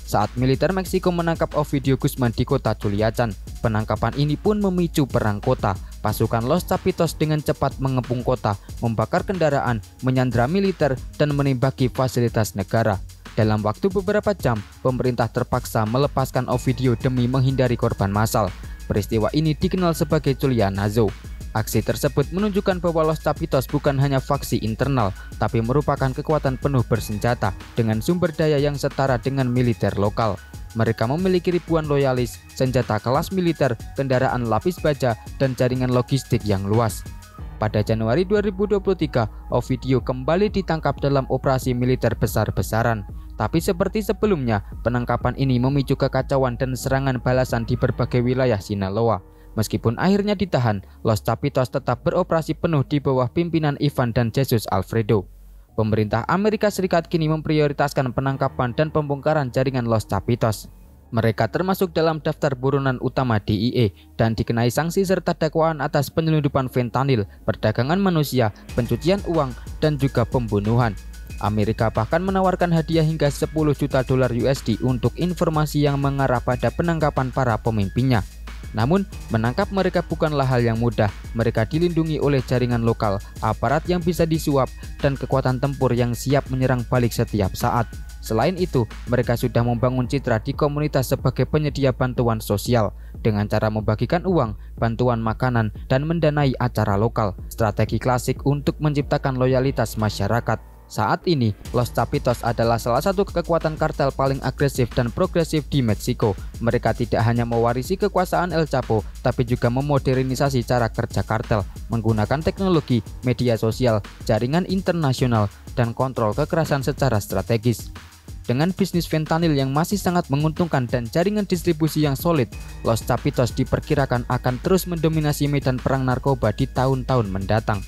A: saat militer Meksiko menangkap Ovidio Guzman di kota Culiacan. Penangkapan ini pun memicu perang kota. Pasukan Los Chapitos dengan cepat mengepung kota, membakar kendaraan, menyandra militer, dan menembaki fasilitas negara. Dalam waktu beberapa jam, pemerintah terpaksa melepaskan Ovidio demi menghindari korban massal. Peristiwa ini dikenal sebagai Culianazo. Aksi tersebut menunjukkan bahwa Los Chapitos bukan hanya faksi internal, tapi merupakan kekuatan penuh bersenjata dengan sumber daya yang setara dengan militer lokal. Mereka memiliki ribuan loyalis, senjata kelas militer, kendaraan lapis baja, dan jaringan logistik yang luas. Pada Januari 2023, Ovidio kembali ditangkap dalam operasi militer besar-besaran. Tapi seperti sebelumnya, penangkapan ini memicu kekacauan dan serangan balasan di berbagai wilayah Sinaloa. Meskipun akhirnya ditahan, Los Chapitos tetap beroperasi penuh di bawah pimpinan Ivan dan Jesus Alfredo. Pemerintah Amerika Serikat kini memprioritaskan penangkapan dan pembongkaran jaringan Los Chapitos. Mereka termasuk dalam daftar buronan utama DEA dan dikenai sanksi serta dakwaan atas penyelundupan fentanyl, perdagangan manusia, pencucian uang, dan juga pembunuhan. Amerika bahkan menawarkan hadiah hingga 10 juta dolar USD untuk informasi yang mengarah pada penangkapan para pemimpinnya. Namun, menangkap mereka bukanlah hal yang mudah. Mereka dilindungi oleh jaringan lokal, aparat yang bisa disuap, dan kekuatan tempur yang siap menyerang balik setiap saat. Selain itu, mereka sudah membangun citra di komunitas sebagai penyedia bantuan sosial dengan cara membagikan uang, bantuan makanan, dan mendanai acara lokal. Strategi klasik untuk menciptakan loyalitas masyarakat. Saat ini, Los Chapitos adalah salah satu kekuatan kartel paling agresif dan progresif di Meksiko. Mereka tidak hanya mewarisi kekuasaan El Chapo, tapi juga memodernisasi cara kerja kartel, menggunakan teknologi, media sosial, jaringan internasional, dan kontrol kekerasan secara strategis. Dengan bisnis fentanyl yang masih sangat menguntungkan dan jaringan distribusi yang solid, Los Chapitos diperkirakan akan terus mendominasi medan perang narkoba di tahun-tahun mendatang.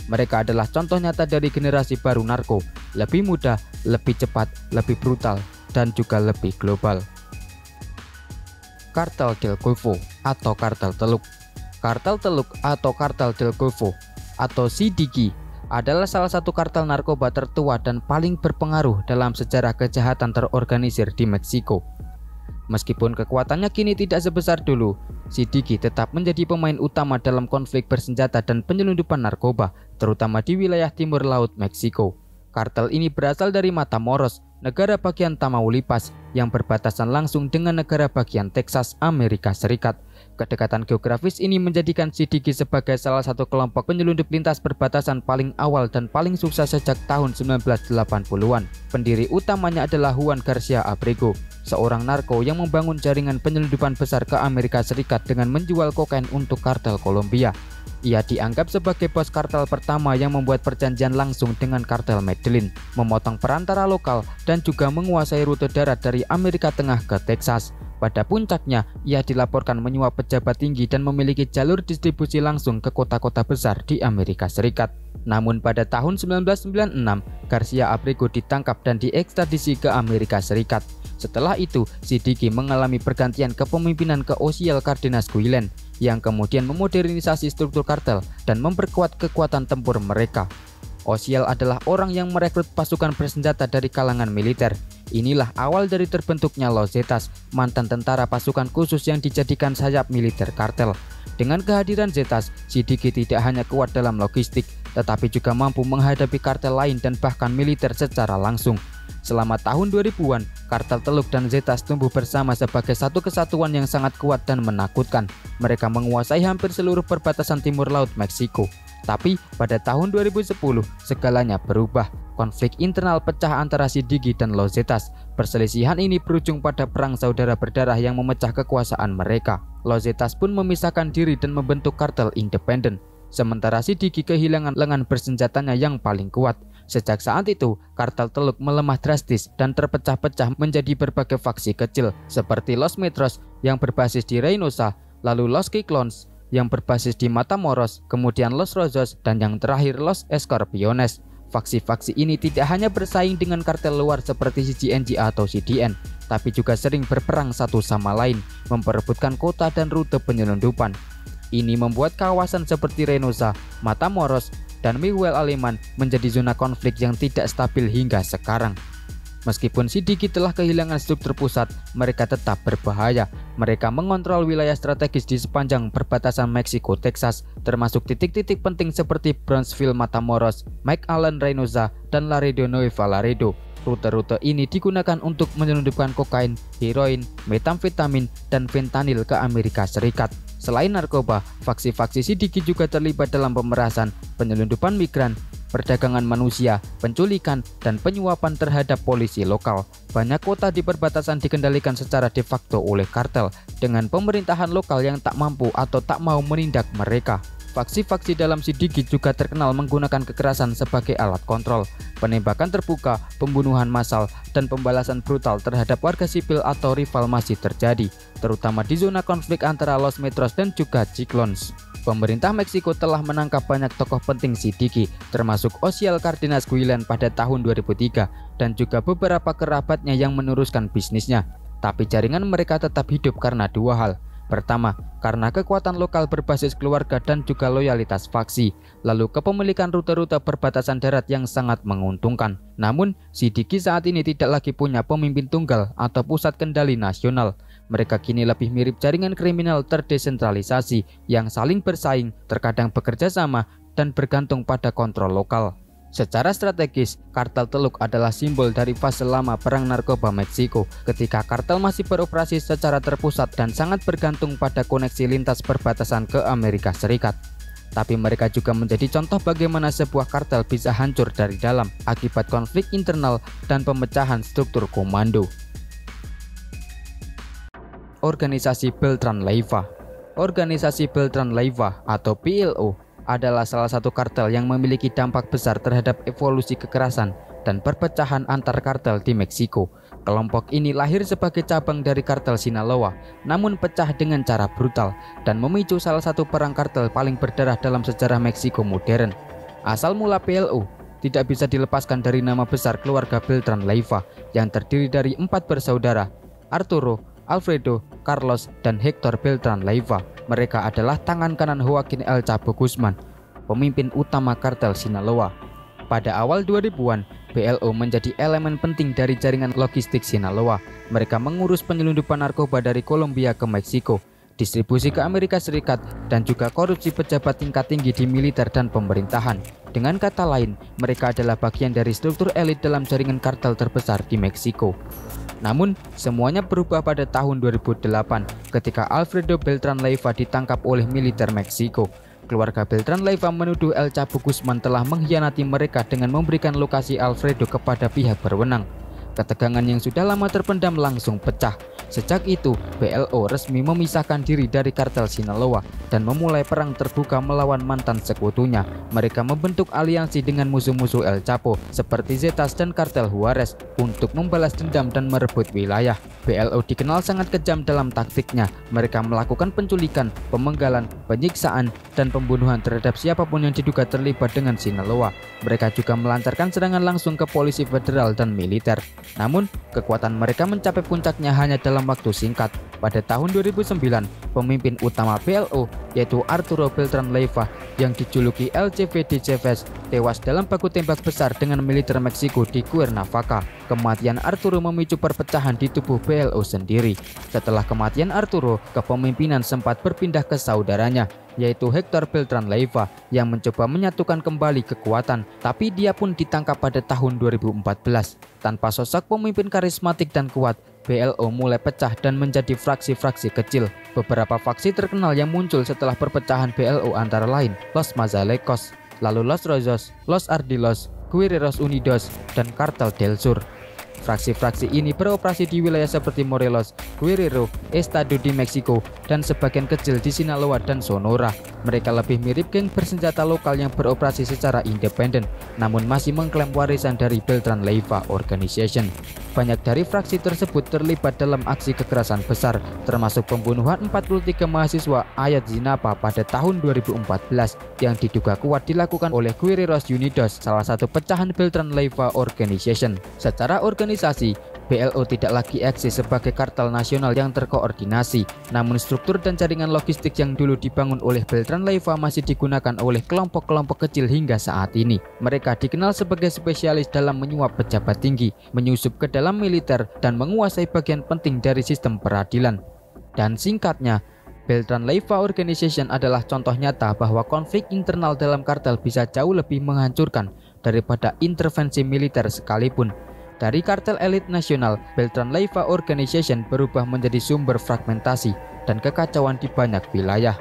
A: Mereka adalah contoh nyata dari generasi baru narko, lebih mudah, lebih cepat, lebih brutal, dan juga lebih global. Kartel del Golfo atau Kartel Teluk. Kartel Teluk atau Kartel del Golfo atau CDG adalah salah satu kartel narkoba tertua dan paling berpengaruh dalam sejarah kejahatan terorganisir di Meksiko. Meskipun kekuatannya kini tidak sebesar dulu, CDG tetap menjadi pemain utama dalam konflik bersenjata dan penyelundupan narkoba, terutama di wilayah timur laut Meksiko. Kartel ini berasal dari Matamoros, negara bagian Tamaulipas, yang berbatasan langsung dengan negara bagian Texas, Amerika Serikat. Kedekatan geografis ini menjadikan CDG sebagai salah satu kelompok penyelundup lintas perbatasan paling awal dan paling sukses sejak tahun 1980-an. Pendiri utamanya adalah Juan Garcia Abrego, seorang narko yang membangun jaringan penyelundupan besar ke Amerika Serikat dengan menjual kokain untuk kartel Kolombia. Ia dianggap sebagai bos kartel pertama yang membuat perjanjian langsung dengan kartel Medellin, memotong perantara lokal, dan juga menguasai rute darat dari Amerika Tengah ke Texas. Pada puncaknya, ia dilaporkan menyuap pejabat tinggi dan memiliki jalur distribusi langsung ke kota-kota besar di Amerika Serikat. Namun pada tahun 1996, Garcia Abrego ditangkap dan diekstradisi ke Amerika Serikat. Setelah itu, CDG mengalami pergantian kepemimpinan ke Ociel Cardenas Guillen, yang kemudian memodernisasi struktur kartel dan memperkuat kekuatan tempur mereka. Ociel adalah orang yang merekrut pasukan bersenjata dari kalangan militer. Inilah awal dari terbentuknya Los Zetas, mantan tentara pasukan khusus yang dijadikan sayap militer kartel. Dengan kehadiran Zetas, Siddiqui tidak hanya kuat dalam logistik, tetapi juga mampu menghadapi kartel lain dan bahkan militer secara langsung. Selama tahun 2000-an, kartel Teluk dan Zetas tumbuh bersama sebagai satu kesatuan yang sangat kuat dan menakutkan. Mereka menguasai hampir seluruh perbatasan timur laut Meksiko. Tapi pada tahun 2010, segalanya berubah. Konflik internal pecah antara Siddiqui dan Los Zetas. Perselisihan ini berujung pada perang saudara berdarah yang memecah kekuasaan mereka. Los Zetas pun memisahkan diri dan membentuk kartel independen. Sementara Siddiqui kehilangan lengan bersenjatanya yang paling kuat. Sejak saat itu, kartel Teluk melemah drastis dan terpecah-pecah menjadi berbagai faksi kecil, seperti Los Metros yang berbasis di Reynosa, lalu Los Ciclones yang berbasis di Matamoros, kemudian Los Rojos, dan yang terakhir Los Escorpiones. Faksi-faksi ini tidak hanya bersaing dengan kartel luar seperti CGNG atau CDN, tapi juga sering berperang satu sama lain, memperebutkan kota dan rute penyelundupan. Ini membuat kawasan seperti Reynosa, Matamoros, dan Miguel Aleman menjadi zona konflik yang tidak stabil hingga sekarang. Meskipun Siddiqui telah kehilangan struktur pusat, mereka tetap berbahaya. Mereka mengontrol wilayah strategis di sepanjang perbatasan Meksiko, Texas, termasuk titik-titik penting seperti Brownsville, Matamoros, McAllen, Reynosa, dan Laredo Nueva Laredo. Rute-rute ini digunakan untuk menyelundupkan kokain, heroin, metamfetamin, dan fentanyl ke Amerika Serikat. Selain narkoba, faksi-faksi Siddiqui juga terlibat dalam pemerasan, penyelundupan migran, perdagangan manusia, penculikan, dan penyuapan terhadap polisi lokal. Banyak kota di perbatasan dikendalikan secara de facto oleh kartel, dengan pemerintahan lokal yang tak mampu atau tak mau menindak mereka. Faksi-faksi dalam Siddiqui juga terkenal menggunakan kekerasan sebagai alat kontrol. Penembakan terbuka, pembunuhan massal, dan pembalasan brutal terhadap warga sipil atau rival masih terjadi, terutama di zona konflik antara Los Metros dan juga Ciclones. Pemerintah Meksiko telah menangkap banyak tokoh penting Siddiqui, termasuk Ociel Cardenas Guillen pada tahun 2003, dan juga beberapa kerabatnya yang meneruskan bisnisnya. Tapi jaringan mereka tetap hidup karena dua hal. Pertama, karena kekuatan lokal berbasis keluarga dan juga loyalitas faksi, lalu kepemilikan rute-rute perbatasan darat yang sangat menguntungkan. Namun, Siddiqui saat ini tidak lagi punya pemimpin tunggal atau pusat kendali nasional. Mereka kini lebih mirip jaringan kriminal terdesentralisasi yang saling bersaing, terkadang bekerja sama, dan bergantung pada kontrol lokal. Secara strategis, kartel Teluk adalah simbol dari fase lama perang narkoba Meksiko, ketika kartel masih beroperasi secara terpusat dan sangat bergantung pada koneksi lintas perbatasan ke Amerika Serikat. Tapi mereka juga menjadi contoh bagaimana sebuah kartel bisa hancur dari dalam akibat konflik internal dan pemecahan struktur komando. Organisasi Beltran Leyva. Organisasi Beltran Leyva atau PLO adalah salah satu kartel yang memiliki dampak besar terhadap evolusi kekerasan dan perpecahan antar kartel di Meksiko. Kelompok ini lahir sebagai cabang dari kartel Sinaloa, namun pecah dengan cara brutal dan memicu salah satu perang kartel paling berdarah dalam sejarah Meksiko modern. Asal mula PLO tidak bisa dilepaskan dari nama besar keluarga Beltran Leyva yang terdiri dari 4 bersaudara, Arturo, Alfredo, Carlos, dan Hector Beltran Leyva. Mereka adalah tangan kanan Joaquin El Chapo Guzman, pemimpin utama kartel Sinaloa. Pada awal 2000-an, PLO menjadi elemen penting dari jaringan logistik Sinaloa. Mereka mengurus penyelundupan narkoba dari Kolombia ke Meksiko, distribusi ke Amerika Serikat, dan juga korupsi pejabat tingkat tinggi di militer dan pemerintahan. Dengan kata lain, mereka adalah bagian dari struktur elit dalam jaringan kartel terbesar di Meksiko. Namun, semuanya berubah pada tahun 2008 ketika Alfredo Beltran Leyva ditangkap oleh militer Meksiko. Keluarga Beltran Leyva menuduh El Chapo Guzman telah mengkhianati mereka dengan memberikan lokasi Alfredo kepada pihak berwenang. Ketegangan yang sudah lama terpendam langsung pecah. Sejak itu, PLO resmi memisahkan diri dari kartel Sinaloa dan memulai perang terbuka melawan mantan sekutunya. Mereka membentuk aliansi dengan musuh-musuh El Chapo seperti Zetas dan kartel Juarez untuk membalas dendam dan merebut wilayah. PLO dikenal sangat kejam dalam taktiknya. Mereka melakukan penculikan, pemenggalan, penyiksaan, dan pembunuhan terhadap siapapun yang diduga terlibat dengan Sinaloa. Mereka juga melancarkan serangan langsung ke polisi federal dan militer. Namun, kekuatan mereka mencapai puncaknya hanya dalam
B: dalam waktu singkat. Pada tahun 2009, pemimpin utama PLO yaitu Arturo Beltran Leiva yang dijuluki El Jefe de Jefes tewas dalam baku tembak besar dengan militer Meksiko di Cuernavaca. Kematian Arturo memicu perpecahan di tubuh PLO sendiri. Setelah kematian Arturo, kepemimpinan sempat berpindah ke saudaranya yaitu Hector Beltran Leiva yang mencoba menyatukan kembali kekuatan, tapi dia pun ditangkap pada tahun 2014. Tanpa sosok pemimpin karismatik dan kuat, PLO mulai pecah dan menjadi fraksi-fraksi kecil. Beberapa faksi terkenal yang muncul setelah perpecahan PLO antara lain Los Mazalecos, lalu Los Rojos, Los Ardilos, Guerreros Unidos, dan Cartel del Sur. Fraksi-fraksi ini beroperasi di wilayah seperti Morelos, Guerrero, Estado de Mexico, dan sebagian kecil di Sinaloa dan Sonora. Mereka lebih mirip geng bersenjata lokal yang beroperasi secara independen, namun masih mengklaim warisan dari Beltran Leiva Organization. Banyak dari fraksi tersebut terlibat dalam aksi kekerasan besar, termasuk pembunuhan 43 mahasiswa Ayotzinapa pada tahun 2014 yang diduga kuat dilakukan oleh Guerreros Unidos, salah satu pecahan Beltran Leiva Organization. Secara organisasi, PLO tidak lagi eksis sebagai kartel nasional yang terkoordinasi, namun struktur dan jaringan logistik yang dulu dibangun oleh Beltran Leiva masih digunakan oleh kelompok-kelompok kecil hingga saat ini. Mereka dikenal sebagai spesialis dalam menyuap pejabat tinggi, menyusup ke dalam militer, dan menguasai bagian penting dari sistem peradilan. Dan singkatnya, Beltran Leiva Organization adalah contoh nyata bahwa konflik internal dalam kartel bisa jauh lebih menghancurkan daripada intervensi militer sekalipun. Dari kartel elit nasional, Beltran Leiva Organization berubah menjadi sumber fragmentasi dan kekacauan di banyak wilayah.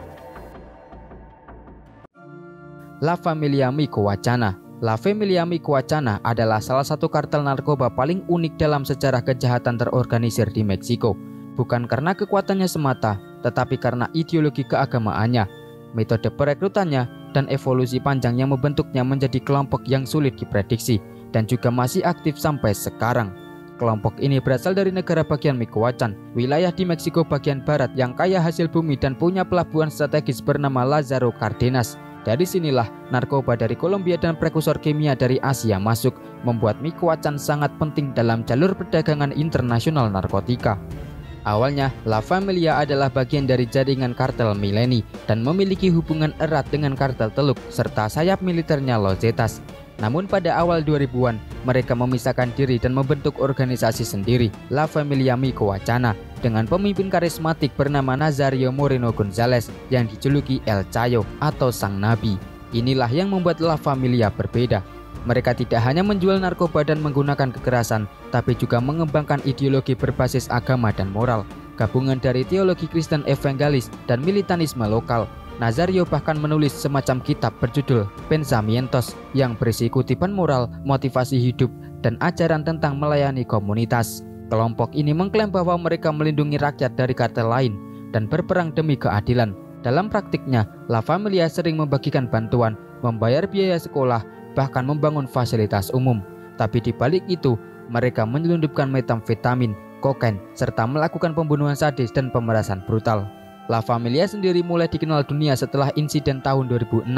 B: La Familia Michoacana. La Familia Michoacana adalah salah satu kartel narkoba paling unik dalam sejarah kejahatan terorganisir di Meksiko. Bukan karena kekuatannya semata, tetapi karena ideologi keagamaannya, metode perekrutannya, dan evolusi panjang yang membentuknya menjadi kelompok yang sulit diprediksi dan juga masih aktif sampai sekarang. Kelompok ini berasal dari negara bagian Michoacán, wilayah di Meksiko bagian barat yang kaya hasil bumi dan punya pelabuhan strategis bernama Lázaro Cárdenas. Dari sinilah narkoba dari Kolombia dan prekursor kimia dari Asia masuk, membuat Michoacán sangat penting dalam jalur perdagangan internasional narkotika. Awalnya, La Familia adalah bagian dari jaringan kartel Mileni dan memiliki hubungan erat dengan kartel Teluk serta sayap militernya Los Zetas. Namun pada awal 2000-an, mereka memisahkan diri dan membentuk organisasi sendiri, La Familia Michoacana, dengan pemimpin karismatik bernama Nazario Moreno González yang dijuluki El Chayo atau Sang Nabi. Inilah yang membuat La Familia berbeda. Mereka tidak hanya menjual narkoba dan menggunakan kekerasan, tapi juga mengembangkan ideologi berbasis agama dan moral, gabungan dari teologi Kristen evangelis dan militanisme lokal. Nazario bahkan menulis semacam kitab berjudul Pensamientos yang berisi kutipan moral, motivasi hidup, dan ajaran tentang melayani komunitas. Kelompok ini mengklaim bahwa mereka melindungi rakyat dari kartel lain dan berperang demi keadilan. Dalam praktiknya, La Familia sering membagikan bantuan, membayar biaya sekolah, bahkan membangun fasilitas umum. Tapi di balik itu, mereka menyelundupkan metamfetamin, kokain, serta melakukan pembunuhan sadis dan pemerasan brutal. La Familia sendiri mulai dikenal dunia setelah insiden tahun 2006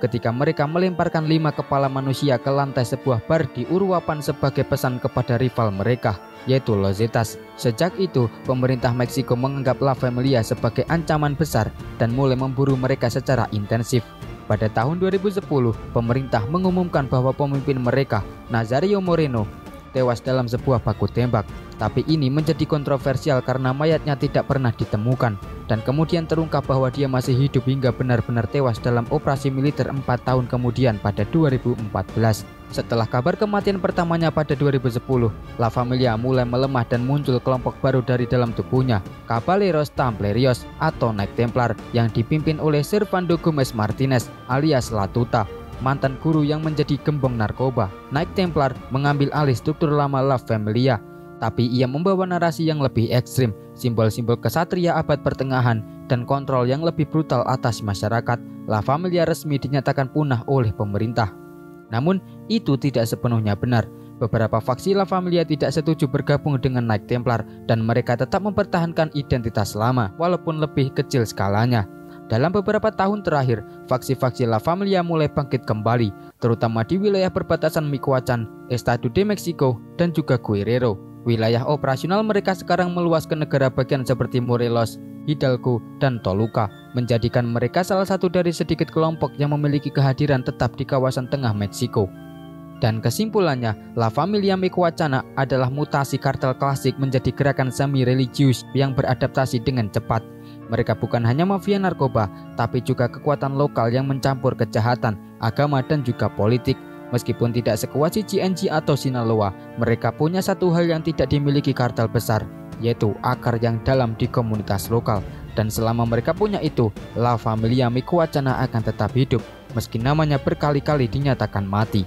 B: ketika mereka melemparkan 5 kepala manusia ke lantai sebuah bar di Uruapan sebagai pesan kepada rival mereka, yaitu Los Zetas. Sejak itu, pemerintah Meksiko menganggap La Familia sebagai ancaman besar dan mulai memburu mereka secara intensif. Pada tahun 2010, pemerintah mengumumkan bahwa pemimpin mereka, Nazario Moreno, tewas dalam sebuah baku tembak. Tapi ini menjadi kontroversial karena mayatnya tidak pernah ditemukan, dan kemudian terungkap bahwa dia masih hidup hingga benar-benar tewas dalam operasi militer 4 tahun kemudian pada 2014. Setelah kabar kematian pertamanya pada 2010, La Familia mulai melemah dan muncul kelompok baru dari dalam tubuhnya, Caballeros Templarios atau Knight Templar yang dipimpin oleh Servando Gomez Martinez alias La Tuta, mantan guru yang menjadi gembong narkoba. Knight Templar mengambil alih struktur lama La Familia, tapi ia membawa narasi yang lebih ekstrim, simbol-simbol kesatria abad pertengahan, dan kontrol yang lebih brutal atas masyarakat. La Familia resmi dinyatakan punah oleh pemerintah. Namun, itu tidak sepenuhnya benar. Beberapa faksi La Familia tidak setuju bergabung dengan Knight Templar, dan mereka tetap mempertahankan identitas lama, walaupun lebih kecil skalanya. Dalam beberapa tahun terakhir, faksi-faksi La Familia mulai bangkit kembali, terutama di wilayah perbatasan Michoacán, Estado de Mexico, dan juga Guerrero. Wilayah operasional mereka sekarang meluas ke negara bagian seperti Morelos, Hidalgo, dan Toluca, menjadikan mereka salah satu dari sedikit kelompok yang memiliki kehadiran tetap di kawasan tengah Meksiko. Dan kesimpulannya, La Familia Michoacana adalah mutasi kartel klasik menjadi gerakan semi-religius yang beradaptasi dengan cepat. Mereka bukan hanya mafia narkoba, tapi juga kekuatan lokal yang mencampur kejahatan, agama, dan juga politik. Meskipun tidak sekuat CGNG atau Sinaloa, mereka punya satu hal yang tidak dimiliki kartel besar, yaitu akar yang dalam di komunitas lokal. Dan selama mereka punya itu, La Familia Michoacana akan tetap hidup, meski namanya berkali-kali dinyatakan mati.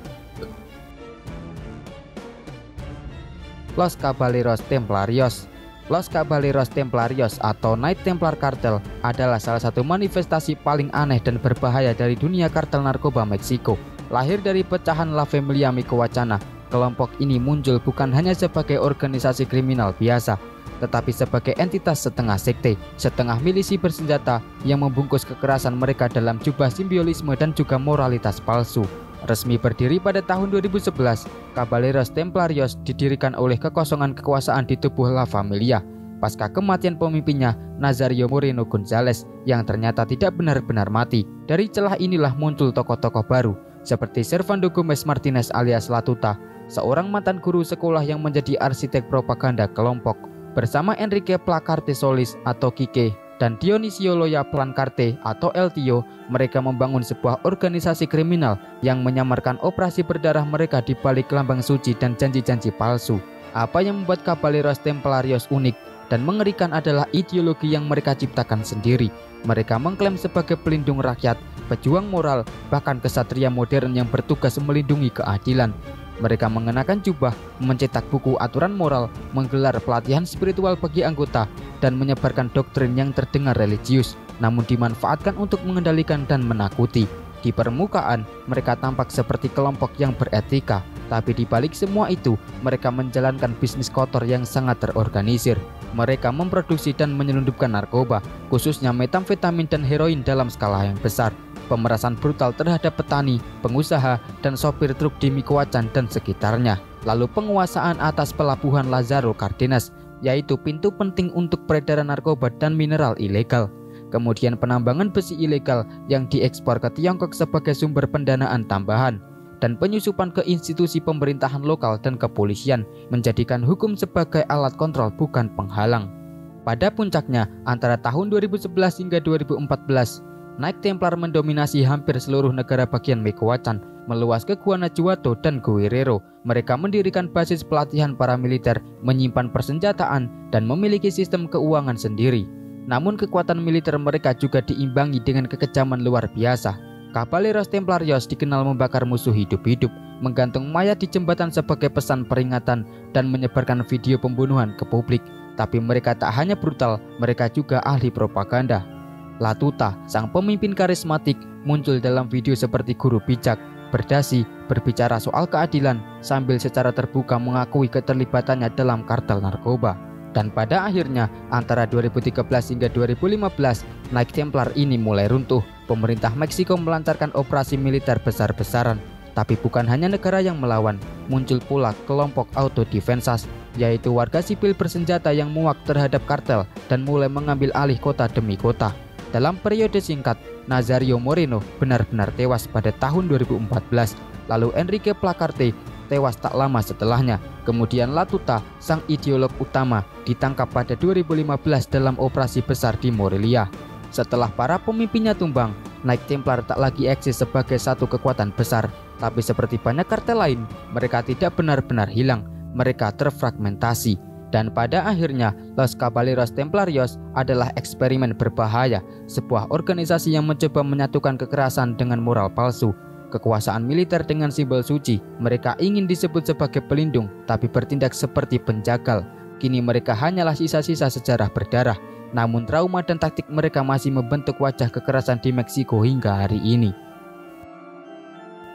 B: Los Caballeros Templarios. Los Caballeros Templarios atau Knight Templar Cartel adalah salah satu manifestasi paling aneh dan berbahaya dari dunia kartel narkoba Meksiko. Lahir dari pecahan La Familia Michoacana, kelompok ini muncul bukan hanya sebagai organisasi kriminal biasa, tetapi sebagai entitas setengah sekte, setengah milisi bersenjata yang membungkus kekerasan mereka dalam jubah simbiolisme dan juga moralitas palsu. Resmi berdiri pada tahun 2011, Caballeros Templarios didirikan oleh kekosongan kekuasaan di tubuh La Familia pasca kematian pemimpinnya Nazario Moreno Gonzalez yang ternyata tidak benar-benar mati. Dari celah inilah muncul tokoh-tokoh baru seperti Servando Gomez Martinez alias Latuta, seorang mantan guru sekolah yang menjadi arsitek propaganda kelompok, bersama Enrique Placarte Solis atau Kike dan Dionisio Loya Plancarte atau El Tio. Mereka membangun sebuah organisasi kriminal yang menyamarkan operasi berdarah mereka di balik lambang suci dan janji-janji palsu. Apa yang membuat Caballeros Templarios unik dan mengerikan adalah ideologi yang mereka ciptakan sendiri. Mereka mengklaim sebagai pelindung rakyat, pejuang moral, bahkan kesatria modern yang bertugas melindungi keadilan. Mereka mengenakan jubah, mencetak buku aturan moral, menggelar pelatihan spiritual bagi anggota, dan menyebarkan doktrin yang terdengar religius, namun dimanfaatkan untuk mengendalikan dan menakuti. Di permukaan, mereka tampak seperti kelompok yang beretika, tapi di balik semua itu, mereka menjalankan bisnis kotor yang sangat terorganisir. Mereka memproduksi dan menyelundupkan narkoba, khususnya metamfetamin dan heroin dalam skala yang besar. Pemerasan brutal terhadap petani, pengusaha, dan sopir truk di Michoacán dan sekitarnya. Lalu penguasaan atas pelabuhan Lázaro Cárdenas, yaitu pintu penting untuk peredaran narkoba dan mineral ilegal. Kemudian penambangan besi ilegal yang diekspor ke Tiongkok sebagai sumber pendanaan tambahan. Dan penyusupan ke institusi pemerintahan lokal dan kepolisian, menjadikan hukum sebagai alat kontrol bukan penghalang. Pada puncaknya, antara tahun 2011 hingga 2014, Knight Templar mendominasi hampir seluruh negara bagian Michoacán, meluas ke Guanajuato dan Guerrero. Mereka mendirikan basis pelatihan paramiliter, menyimpan persenjataan, dan memiliki sistem keuangan sendiri. Namun kekuatan militer mereka juga diimbangi dengan kekejaman luar biasa. Caballeros Templarios dikenal membakar musuh hidup-hidup, menggantung mayat di jembatan sebagai pesan peringatan, dan menyebarkan video pembunuhan ke publik. Tapi mereka tak hanya brutal, mereka juga ahli propaganda. Latuta, sang pemimpin karismatik, muncul dalam video seperti guru bijak, berdasi, berbicara soal keadilan, sambil secara terbuka mengakui keterlibatannya dalam kartel narkoba. Dan pada akhirnya, antara 2013 hingga 2015, Knight Templar ini mulai runtuh. Pemerintah Meksiko melancarkan operasi militer besar-besaran. Tapi bukan hanya negara yang melawan, muncul pula kelompok autodefensas, yaitu warga sipil bersenjata yang muak terhadap kartel dan mulai mengambil alih kota demi kota. Dalam periode singkat, Nazario Moreno benar-benar tewas pada tahun 2014, lalu Enrique Placarte tewas tak lama setelahnya. Kemudian Latuta, sang ideolog utama, ditangkap pada 2015 dalam operasi besar di Morelia. Setelah para pemimpinnya tumbang, Knight Templar tak lagi eksis sebagai satu kekuatan besar, tapi seperti banyak kartel lain, mereka tidak benar-benar hilang, mereka terfragmentasi. Dan pada akhirnya, Los Caballeros Templarios adalah eksperimen berbahaya, sebuah organisasi yang mencoba menyatukan kekerasan dengan moral palsu, kekuasaan militer dengan simbol suci. Mereka ingin disebut sebagai pelindung, tapi bertindak seperti penjagal. Kini mereka hanyalah sisa-sisa sejarah berdarah, namun trauma dan taktik mereka masih membentuk wajah kekerasan di Meksiko hingga hari ini.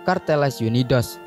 B: Carteles Unidos.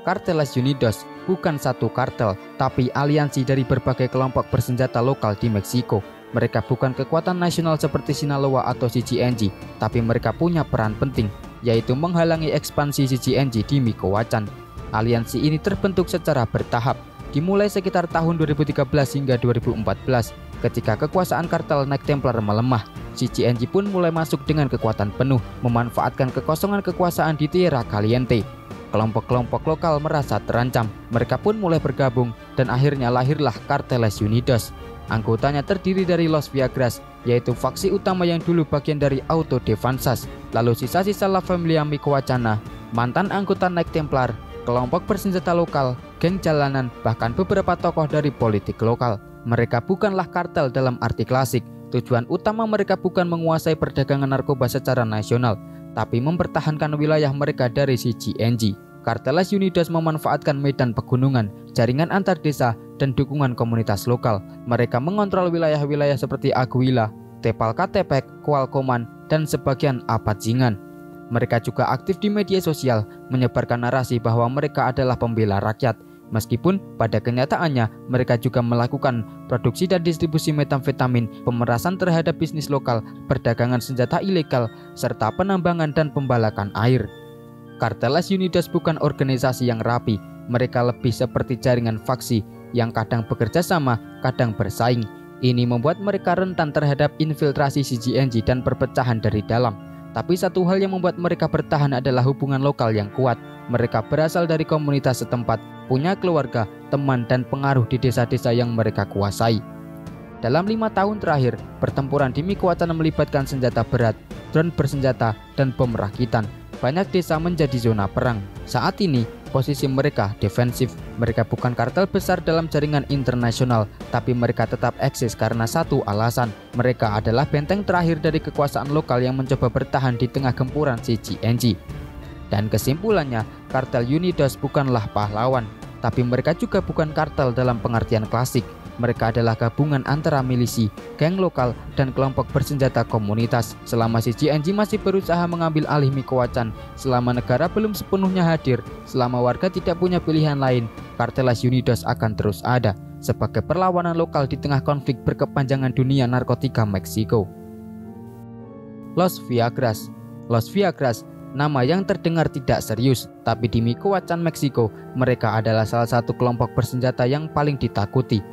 B: Carteles Unidos bukan satu kartel, tapi aliansi dari berbagai kelompok bersenjata lokal di Meksiko. Mereka bukan kekuatan nasional seperti Sinaloa atau CGNG, tapi mereka punya peran penting, yaitu menghalangi ekspansi CGNG di Michoacán. Aliansi ini terbentuk secara bertahap. dimulai sekitar tahun 2013 hingga 2014. Ketika kekuasaan kartel Knight Templar melemah, CGNG pun mulai masuk dengan kekuatan penuh, memanfaatkan kekosongan kekuasaan di Tierra Caliente. Kelompok-kelompok lokal merasa terancam, mereka pun mulai bergabung dan akhirnya lahirlah Carteles Unidos. Anggotanya terdiri dari Los Viagras, yaitu faksi utama yang dulu bagian dari Auto Defensas, lalu sisa-sisa La Familia Micoacana, mantan anggota Knight Templar, kelompok bersenjata lokal, geng jalanan, bahkan beberapa tokoh dari politik lokal. Mereka bukanlah kartel dalam arti klasik. Tujuan utama mereka bukan menguasai perdagangan narkoba secara nasional, tapi mempertahankan wilayah mereka dari CGNG. Carteles Unidos memanfaatkan medan pegunungan, jaringan antar desa, dan dukungan komunitas lokal. Mereka mengontrol wilayah-wilayah seperti Aguila, Tepalcatepec, Coalcoman, dan sebagian Apatzingan. Mereka juga aktif di media sosial, menyebarkan narasi bahwa mereka adalah pembela rakyat. Meskipun pada kenyataannya mereka juga melakukan produksi dan distribusi metamfetamin, pemerasan terhadap bisnis lokal, perdagangan senjata ilegal, serta penambangan dan pembalakan air. Carteles Unidos bukan organisasi yang rapi, mereka lebih seperti jaringan faksi yang kadang bekerja sama, kadang bersaing. Ini membuat mereka rentan terhadap infiltrasi CGNG dan perpecahan dari dalam. Tapi satu hal yang membuat mereka bertahan adalah hubungan lokal yang kuat. Mereka berasal dari komunitas setempat, punya keluarga, teman, dan pengaruh di desa-desa yang mereka kuasai. Dalam 5 tahun terakhir, pertempuran di Micoacán melibatkan senjata berat, drone bersenjata, dan bom rakitan. Banyak desa menjadi zona perang. Saat ini, posisi mereka defensif. Mereka bukan kartel besar dalam jaringan internasional, tapi mereka tetap eksis karena satu alasan. Mereka adalah benteng terakhir dari kekuasaan lokal yang mencoba bertahan di tengah gempuran CGNG. Dan kesimpulannya, kartel Unidos bukanlah pahlawan, tapi mereka juga bukan kartel dalam pengertian klasik. Mereka adalah gabungan antara milisi, geng lokal, dan kelompok bersenjata komunitas. Selama CGNG masih berusaha mengambil alih Micoacán, selama negara belum sepenuhnya hadir, selama warga tidak punya pilihan lain, Carteles Unidos akan terus ada sebagai perlawanan lokal di tengah konflik berkepanjangan dunia narkotika Meksiko. Los Viagras. Los Viagras, nama yang terdengar tidak serius, tapi di Micoacán, Meksiko, mereka adalah salah satu kelompok bersenjata yang paling ditakuti.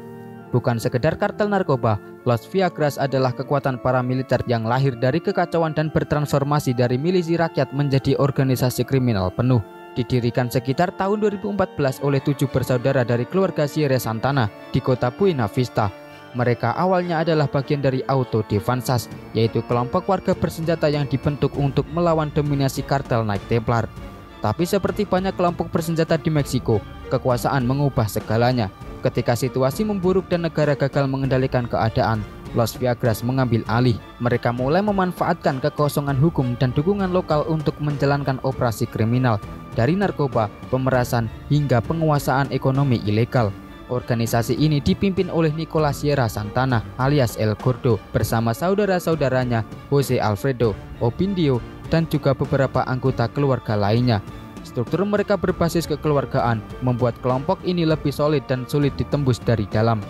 B: Bukan sekedar kartel narkoba, Los Viagras adalah kekuatan paramiliter yang lahir dari kekacauan dan bertransformasi dari milisi rakyat menjadi organisasi kriminal penuh. Didirikan sekitar tahun 2014 oleh 7 bersaudara dari keluarga Sierra Santana di kota Buena Vista. Mereka awalnya adalah bagian dari Auto Defensas, yaitu kelompok warga bersenjata yang dibentuk untuk melawan dominasi kartel Knight Templar. Tapi seperti banyak kelompok bersenjata di Meksiko, kekuasaan mengubah segalanya. Ketika situasi memburuk dan negara gagal mengendalikan keadaan, Los Viagras mengambil alih. Mereka mulai memanfaatkan kekosongan hukum dan dukungan lokal untuk menjalankan operasi kriminal, dari narkoba, pemerasan, hingga penguasaan ekonomi ilegal. Organisasi ini dipimpin oleh Nicolas Sierra Santana alias El Gordo bersama saudara-saudaranya Jose Alfredo, Obindio, dan juga beberapa anggota keluarga lainnya. Struktur mereka berbasis kekeluargaan, membuat kelompok ini lebih solid dan sulit ditembus dari dalam.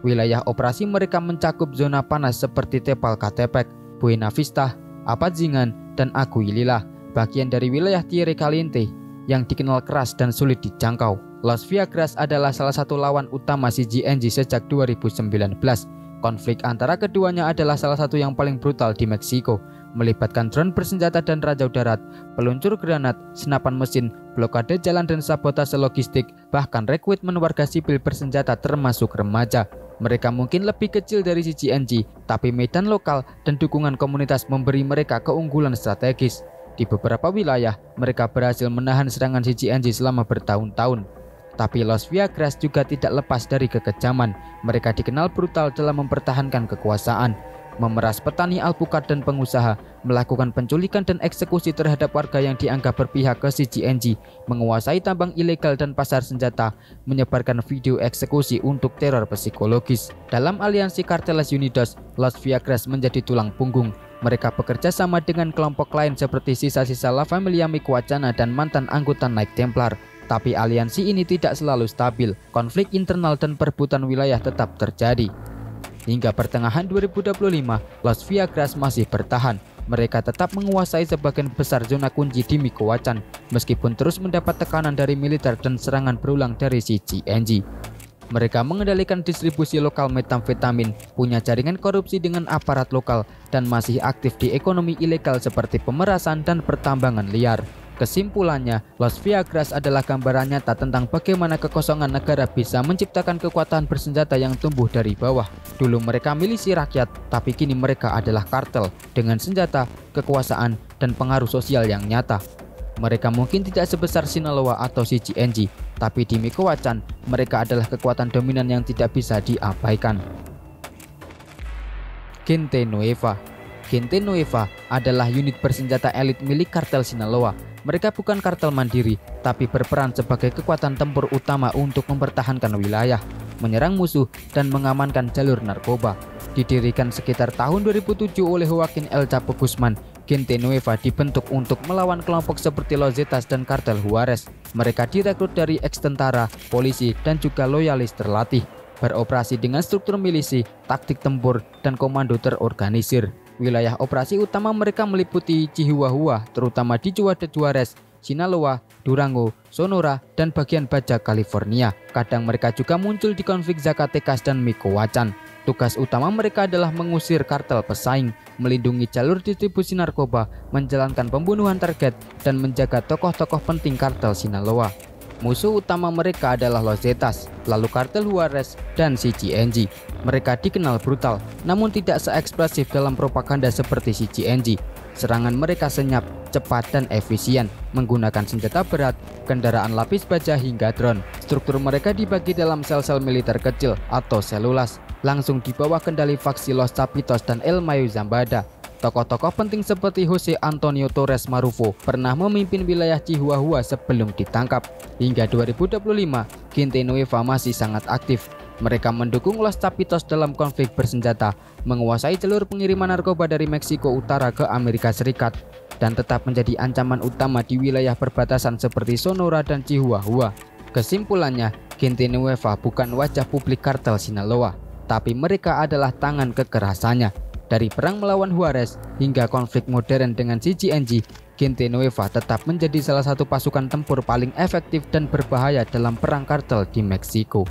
B: Wilayah operasi mereka mencakup zona panas seperti Tepalcatepec, Buena Vista, Apatzingan, dan Aguililla, bagian dari wilayah Tierra Caliente yang dikenal keras dan sulit dijangkau. Los Viagras adalah salah satu lawan utama CGNG sejak 2019. Konflik antara keduanya adalah salah satu yang paling brutal di Meksiko, melibatkan drone bersenjata dan rajau darat, peluncur granat, senapan mesin, blokade jalan dan sabotase logistik, bahkan rekrutmen warga sipil bersenjata termasuk remaja. Mereka mungkin lebih kecil dari CGNG, tapi medan lokal dan dukungan komunitas memberi mereka keunggulan strategis. Di beberapa wilayah, mereka berhasil menahan serangan CGNG selama bertahun-tahun. Tapi Los Viagras juga tidak lepas dari kekejaman. Mereka dikenal brutal dalam mempertahankan kekuasaan, memeras petani alpukat dan pengusaha, melakukan penculikan dan eksekusi terhadap warga yang dianggap berpihak ke CGNG, menguasai tambang ilegal dan pasar senjata, menyebarkan video eksekusi untuk teror psikologis. Dalam aliansi Carteles Unidos, Los Viagras menjadi tulang punggung. Mereka bekerja sama dengan kelompok lain seperti sisa-sisa La Familia Micoacana dan mantan anggota Knight Templar. Tapi aliansi ini tidak selalu stabil, konflik internal dan perebutan wilayah tetap terjadi. Hingga pertengahan 2025, Los Viagras masih bertahan. Mereka tetap menguasai sebagian besar zona kunci di Micoacán, meskipun terus mendapat tekanan dari militer dan serangan berulang dari CGNG. Mereka mengendalikan distribusi lokal metamfetamin, punya jaringan korupsi dengan aparat lokal, dan masih aktif di ekonomi ilegal seperti pemerasan dan pertambangan liar. Kesimpulannya, Los Viagras adalah gambaran nyata tentang bagaimana kekosongan negara bisa menciptakan kekuatan bersenjata yang tumbuh dari bawah. Dulu mereka milisi rakyat, tapi kini mereka adalah kartel dengan senjata, kekuasaan, dan pengaruh sosial yang nyata. Mereka mungkin tidak sebesar Sinaloa atau CGNG, tapi di Michoacán, mereka adalah kekuatan dominan yang tidak bisa diabaikan. Gente Nueva. Gente Nueva adalah unit bersenjata elit milik kartel Sinaloa. Mereka bukan kartel mandiri, tapi berperan sebagai kekuatan tempur utama untuk mempertahankan wilayah, menyerang musuh, dan mengamankan jalur narkoba. Didirikan sekitar tahun 2007 oleh Joaquin El Chapo Guzman, Gente Nueva dibentuk untuk melawan kelompok seperti Los Zetas dan kartel Juarez. Mereka direkrut dari ex-tentara, polisi, dan juga loyalis terlatih. Beroperasi dengan struktur milisi, taktik tempur, dan komando terorganisir. Wilayah operasi utama mereka meliputi Chihuahua, terutama di Juarez, Sinaloa, Durango, Sonora, dan bagian Baja California. Kadang mereka juga muncul di konflik Zacatecas dan Michoacán. Tugas utama mereka adalah mengusir kartel pesaing, melindungi jalur distribusi narkoba, menjalankan pembunuhan target, dan menjaga tokoh-tokoh penting kartel Sinaloa. Musuh utama mereka adalah Los Zetas, lalu kartel Juarez, dan CGNG. Mereka dikenal brutal, namun tidak seekspresif dalam propaganda seperti CGNG. Serangan mereka senyap, cepat, dan efisien, menggunakan senjata berat, kendaraan lapis baja hingga drone. Struktur mereka dibagi dalam sel-sel militer kecil atau selulas, langsung di bawah kendali faksi Los Chapitos dan El Mayo Zambada. Tokoh-tokoh penting seperti Jose Antonio Torres Marufo pernah memimpin wilayah Chihuahua sebelum ditangkap. Hingga 2025, Gente Nueva masih sangat aktif. Mereka mendukung Los Chapitos dalam konflik bersenjata, menguasai jalur pengiriman narkoba dari Meksiko Utara ke Amerika Serikat, dan tetap menjadi ancaman utama di wilayah perbatasan seperti Sonora dan Chihuahua. Kesimpulannya, Gente Nueva bukan wajah publik kartel Sinaloa, tapi mereka adalah tangan kekerasannya. Dari perang melawan Juarez hingga konflik modern dengan CGNG, Gente Nueva tetap menjadi salah satu pasukan tempur paling efektif dan berbahaya dalam perang kartel di Meksiko.